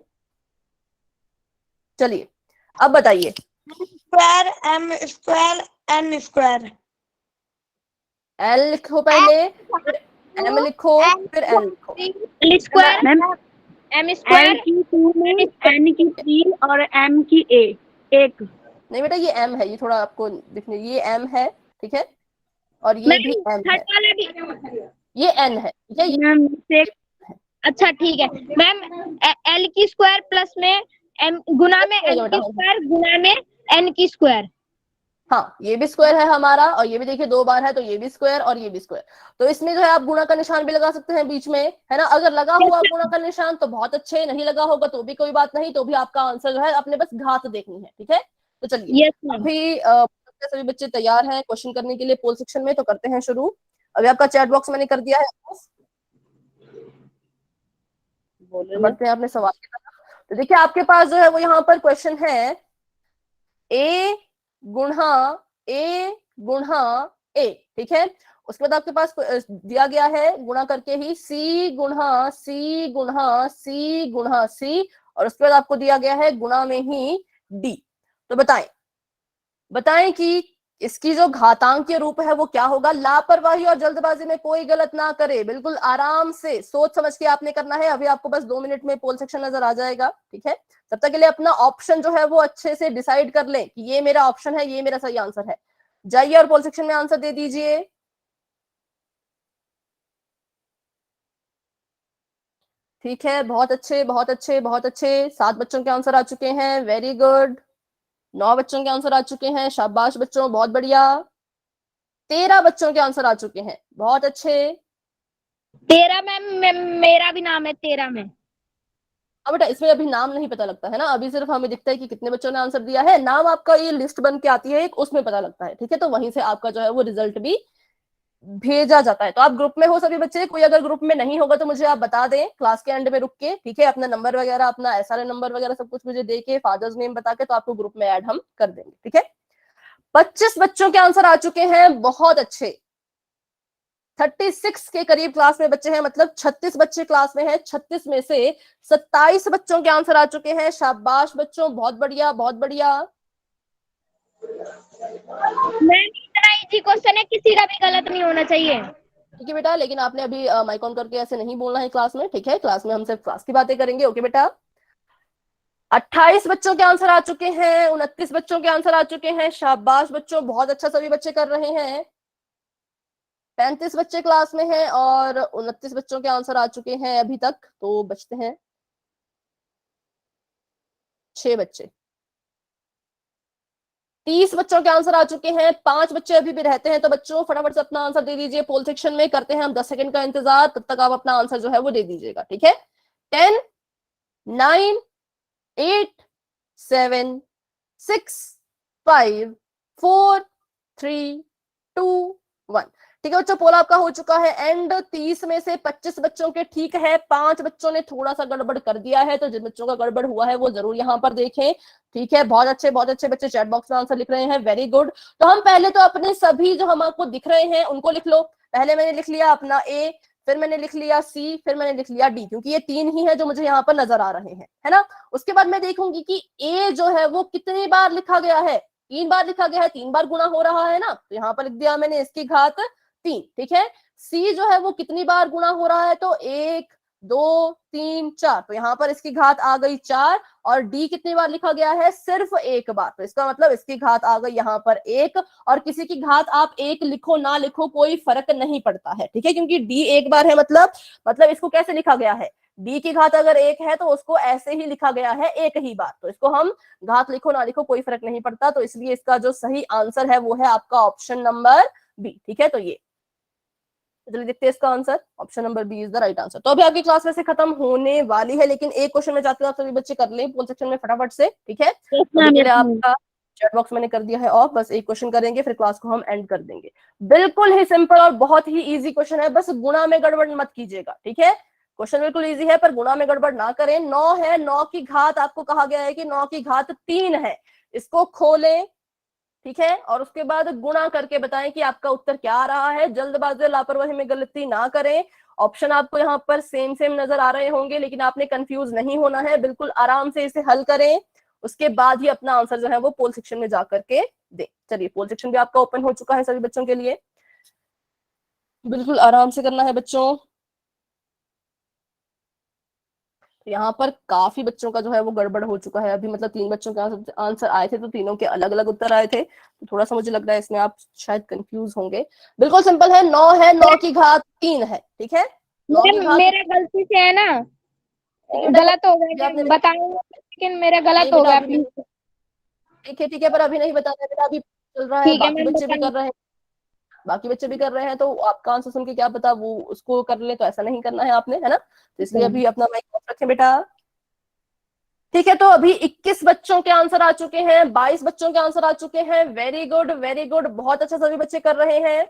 चलिए अब बताइए। Square m square n square. L लिखो पहले, फिर एम लिखो, फिर एन लिखो। स्क्वायर एम स्क्वायर की 2 में एन की 3 और एम की 1। नहीं बेटा, ये एम है, ये थोड़ा आपको दिखने, ये एम है, ठीक है, और ये भी एम है, ये एन है, ठीक है, ये अच्छा ठीक है मैम। एल की स्क्वायर प्लस में एम गुना में एन की स्क्वायर गुना में एन की स्क्वायर। हाँ, ये भी स्क्वायर है हमारा, और ये भी देखिए 2 बार है, तो ये भी स्क्वायर और ये भी स्क्वायर। तो इसमें जो है आप गुणा का निशान भी लगा सकते हैं बीच में, है ना। अगर लगा हुआ गुणा का निशान तो बहुत अच्छे, नहीं लगा होगा तो भी कोई बात नहीं, तो भी आपका आंसर जो है अपने बस घात देखनी है। ठीक है, तो चलिए अभी सभी बच्चे तैयार हैं क्वेश्चन करने के लिए पोल सेक्शन में, तो करते हैं शुरू। अभी आपका चैट बॉक्स मैंने कर दिया है, बढ़ते हैं अपने सवाल की तरफ। तो देखिए आपके पास जो है वो यहाँ पर क्वेश्चन है ए गुणा ए, ठीक है। उसके बाद आपके पास दिया गया है गुणा करके ही सी गुणा सी, और उसके बाद आपको दिया गया है गुणा में ही डी। तो बताएं कि इसकी जो घातांकीय रूप है वो क्या होगा। लापरवाही और जल्दबाजी में कोई गलत ना करे, बिल्कुल आराम से सोच समझ के आपने करना है। अभी आपको बस 2 मिनट में पोल सेक्शन नजर आ जाएगा, ठीक है। तब तक के लिए अपना ऑप्शन जो है वो अच्छे से डिसाइड कर लें कि ये मेरा ऑप्शन है, ये मेरा सही आंसर है। जाइए और पोल सेक्शन में आंसर दे दीजिए। ठीक है, बहुत अच्छे बहुत अच्छे बहुत अच्छे। 7 बच्चों के आंसर आ चुके हैं, वेरी गुड। 9 बच्चों के आंसर आ चुके हैं, शाबाश बच्चों, बहुत बढ़िया। 13 बच्चों के आंसर आ चुके हैं, बहुत अच्छे। 13 मैम, मेरा भी नाम है 13 में। अब बेटा इसमें अभी नाम नहीं पता लगता है ना, अभी सिर्फ हमें दिखता है कि कितने बच्चों ने आंसर दिया है। नाम आपका ये लिस्ट बन के आती है एक, उसमें पता लगता है, ठीक है। तो वहीं से आपका जो है वो रिजल्ट भी भेजा जाता है। तो आप ग्रुप में हो सभी बच्चे, कोई अगर ग्रुप में नहीं होगा तो मुझे आप बता दें क्लास के एंड में रुक के, ठीक है। अपना नंबर वगैरह, अपना एसआरए नंबर वगैरह सब कुछ मुझे दे के, फादर्स नेम बता के, तो आपको ग्रुप में ऐड हम कर देंगे, ठीक है। 25 बच्चों के आंसर आ चुके हैं, बहुत अच्छे। 36 के करीब क्लास में बच्चे हैं, मतलब 36 बच्चे क्लास में हैं। 36 में से 27 बच्चों के आंसर आ चुके हैं, शाबाश बच्चों, बहुत बढ़िया बहुत बढ़िया। मैम इतना इजी क्वेश्चन है, किसी का भी गलत नहीं होना चाहिए। ठीक है बेटा, लेकिन आपने अभी माइक ऑन करके ऐसे नहीं बोलना है क्लास में, ठीक है। क्लास में हम सिर्फ क्लास की बातें करेंगे, ओके बेटा। 28 बच्चों के आंसर आ चुके हैं, 29 बच्चों के आंसर आ चुके हैं, शाबाश बच्चों, बहुत अच्छा सभी बच्चे कर रहे हैं। 35 बच्चे क्लास में हैं और 29 बच्चों के आंसर आ चुके हैं अभी तक, तो बचते हैं 6 बच्चे। 30 बच्चों के आंसर आ चुके हैं, 5 बच्चे अभी भी रहते हैं। तो बच्चों फटाफट से अपना आंसर दे दीजिए पोल सेक्शन में, करते हैं हम 10 सेकंड का इंतजार, तब तक आप अपना आंसर जो है वो दे दीजिएगा, ठीक है। 10 9 8 7 6 5 4 3 2 1, ठीक है बच्चों। पोल आपका हो चुका है एंड। 30 में से 25 बच्चों के ठीक है, 5 बच्चों ने थोड़ा सा गड़बड़ कर दिया है, तो जिन बच्चों का गड़बड़ हुआ है वो जरूर यहाँ पर देखें, ठीक है। बहुत अच्छे बच्चे चैट बॉक्स में आंसर लिख रहे हैं, वेरी गुड। तो हम पहले तो अपने सभी जो हम आपको दिख रहे हैं उनको लिख लो। पहले मैंने लिख लिया अपना ए, फिर मैंने लिख लिया सी, फिर मैंने लिख लिया डी, क्योंकि ये 3 ही है जो मुझे यहाँ पर नजर आ रहे हैं, है ना। उसके बाद मैं देखूंगी कि ए जो है वो कितनी बार लिखा गया है, 3 बार लिखा गया है, 3 बार गुना हो रहा है ना, तो यहाँ पर लिख दिया मैंने इसकी घात 3, ठीक है। सी जो है वो कितनी बार गुना हो रहा है, तो 1 2 3 4, तो यहाँ पर इसकी घात आ गई 4। और डी कितनी बार लिखा गया है, सिर्फ 1 बार, तो इसका मतलब इसकी घात आ गई यहाँ पर 1। और किसी की घात आप 1 लिखो ना लिखो कोई फर्क नहीं पड़ता है, ठीक है, क्योंकि डी 1 बार है, मतलब इसको कैसे लिखा गया है, डी की घात अगर 1 है तो उसको ऐसे ही लिखा गया है 1 ही बार, तो इसको हम घात लिखो ना लिखो कोई फर्क नहीं पड़ता, तो इसलिए इसका जो सही आंसर है वो है आपका ऑप्शन नंबर बी, ठीक है। तो ये चलिए देखते हैं इसका answer, option number b is the right answer. तो अभी आपकी क्लास वैसे खत्म होने वाली है, लेकिन एक क्वेश्चन में चाहती हूँ आप सभी बच्चे कर लें पोल सेक्शन में फटाफट से, ठीक है। आपका चैट बॉक्स मैंने कर दिया है ऑफ, बस एक क्वेश्चन करेंगे फिर क्लास को हम एंड कर देंगे। बिल्कुल ही सिंपल और बहुत ही इजी क्वेश्चन है, बस गुणा में गड़बड़ मत कीजिएगा, ठीक है। क्वेश्चन बिल्कुल इजी है पर गुणा में गड़बड़ ना करें। 9 है, 9 की घात आपको कहा गया है कि 9 की घात 3 है, इसको खोलें, ठीक है, और उसके बाद गुणा करके बताएं कि आपका उत्तर क्या आ रहा है। जल्दबाजी लापरवाही में गलती ना करें। ऑप्शन आपको यहाँ पर सेम सेम नजर आ रहे होंगे, लेकिन आपने कंफ्यूज नहीं होना है, बिल्कुल आराम से इसे हल करें, उसके बाद ही अपना आंसर जो है वो पोल सेक्शन में जाकर के दे। चलिए पोल सेक्शन भी आपका ओपन हो चुका है सभी बच्चों के लिए, बिल्कुल आराम से करना है बच्चों। यहाँ पर काफी बच्चों का जो है वो गड़बड़ हो चुका है अभी, मतलब 3 बच्चों के आंसर आए थे तो तीनों के अलग अलग उत्तर आए थे, तो थोड़ा सा मुझे लग रहा है इसमें आप शायद कंफ्यूज होंगे। बिल्कुल सिंपल है, 9 है, 9 की घात 3 है, ठीक है। मेरा गलती से है ना, गलत हो गया, बताऊंगा लेकिन मेरा गलत हो गया प्लीज। ठीक है, पर अभी नहीं बताना है, अभी चल रहा है, बाकी बच्चे भी कर रहे हैं, बाकी बच्चे भी कर रहे हैं, तो आपका आंसर सुन के क्या पता वो उसको कर ले, तो ऐसा नहीं करना है आपने, है ना। तो इसलिए अभी अपना माइक ऑफ रखें बेटा, ठीक है। तो अभी 21 बच्चों के आंसर आ चुके हैं, 22 बच्चों के आंसर आ चुके हैं, वेरी गुड वेरी गुड, बहुत अच्छा सभी बच्चे कर रहे हैं,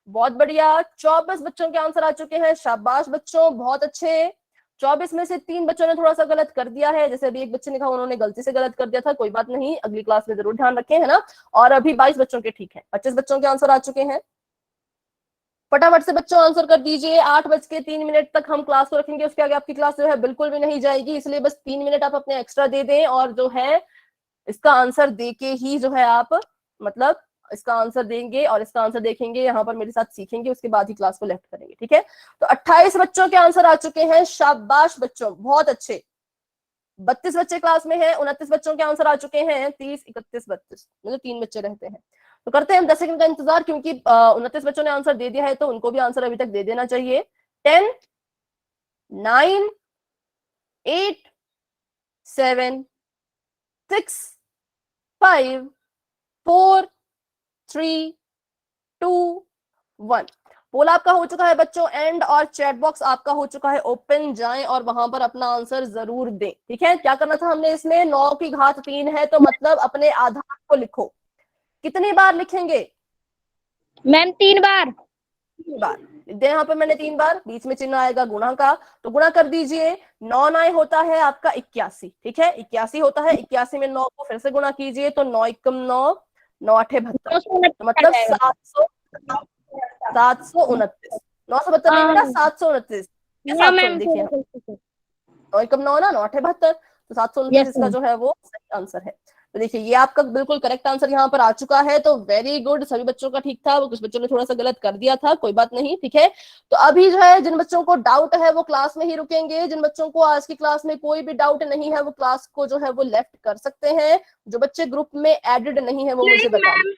बहुत बढ़िया। 24 बच्चों के आंसर आ चुके हैं, शाबाश बच्चों, बहुत अच्छे। 24 में से 3 बच्चों ने थोड़ा सा गलत कर दिया है, जैसे अभी एक बच्चे ने कहा उन्होंने गलती से गलत कर दिया था, कोई बात नहीं, अगली क्लास में जरूर ध्यान रखें, है ना। और अभी 22 बच्चों के ठीक है, 25 बच्चों के आंसर आ चुके हैं, फटाफट से बच्चों आंसर कर दीजिए। 8:03 तक हम क्लास को रखेंगे, उसके आगे आपकी क्लास जो है बिल्कुल भी नहीं जाएगी, इसलिए बस 3 मिनट आप अपने एक्स्ट्रा दे दें, और जो है इसका आंसर दे के ही जो है आप मतलब इसका आंसर देंगे और इसका आंसर देखेंगे, यहाँ पर मेरे साथ सीखेंगे, उसके बाद ही क्लास को लेफ्ट करेंगे, ठीक है। तो 28 बच्चों के आंसर आ चुके हैं, शाबाश बच्चों, बहुत अच्छे। 32 बच्चे क्लास में हैं, 29 बच्चों के आंसर आ चुके हैं, 30 31 32, मतलब 3 बच्चे रहते हैं। तो करते हैं हम 10 सेकंड का इंतजार, क्योंकि 29 बच्चों ने आंसर दे दिया है तो उनको भी आंसर अभी तक दे देना चाहिए। 10 9 8 7 6 5 4 3 2 1। पोल आपका हो चुका है बच्चों एंड, और चैट बॉक्स आपका हो चुका है ओपन, जाएं और वहां पर अपना आंसर जरूर दें, ठीक है। क्या करना था हमने इसमें, 9 की घात 3 है, तो मतलब अपने आधार को लिखो। कितनी बार लिखेंगे मैम? 3 बार। 3 बार यहाँ पर मैंने 3 बार, बीच में चिन्ह आएगा गुणा का, तो गुणा कर दीजिए। 9 9 होता है आपका 81, ठीक है, 81 होता है, 81 में 9 को फिर से गुणा कीजिए, तो 9 एकम 9, 9 8 72, तो मतलब 729, 972 नहीं बेटा, 729, 700 देखिए, 9 एकम 9 ना, 9 8 72, तो 729 इसका जो है वो सही आंसर है। तो देखिए ये आपका बिल्कुल करेक्ट आंसर यहाँ पर आ चुका है, तो वेरी गुड, सभी बच्चों का ठीक था, कुछ बच्चों ने थोड़ा सा गलत कर दिया था, कोई बात नहीं, ठीक है। तो अभी जो है जिन बच्चों को डाउट है वो क्लास में ही रुकेंगे, जिन बच्चों को आज की क्लास में कोई भी डाउट नहीं है वो क्लास को जो है वो लेफ्ट कर सकते हैं, जो बच्चे ग्रुप में एडेड नहीं है वो मुझे बताएं।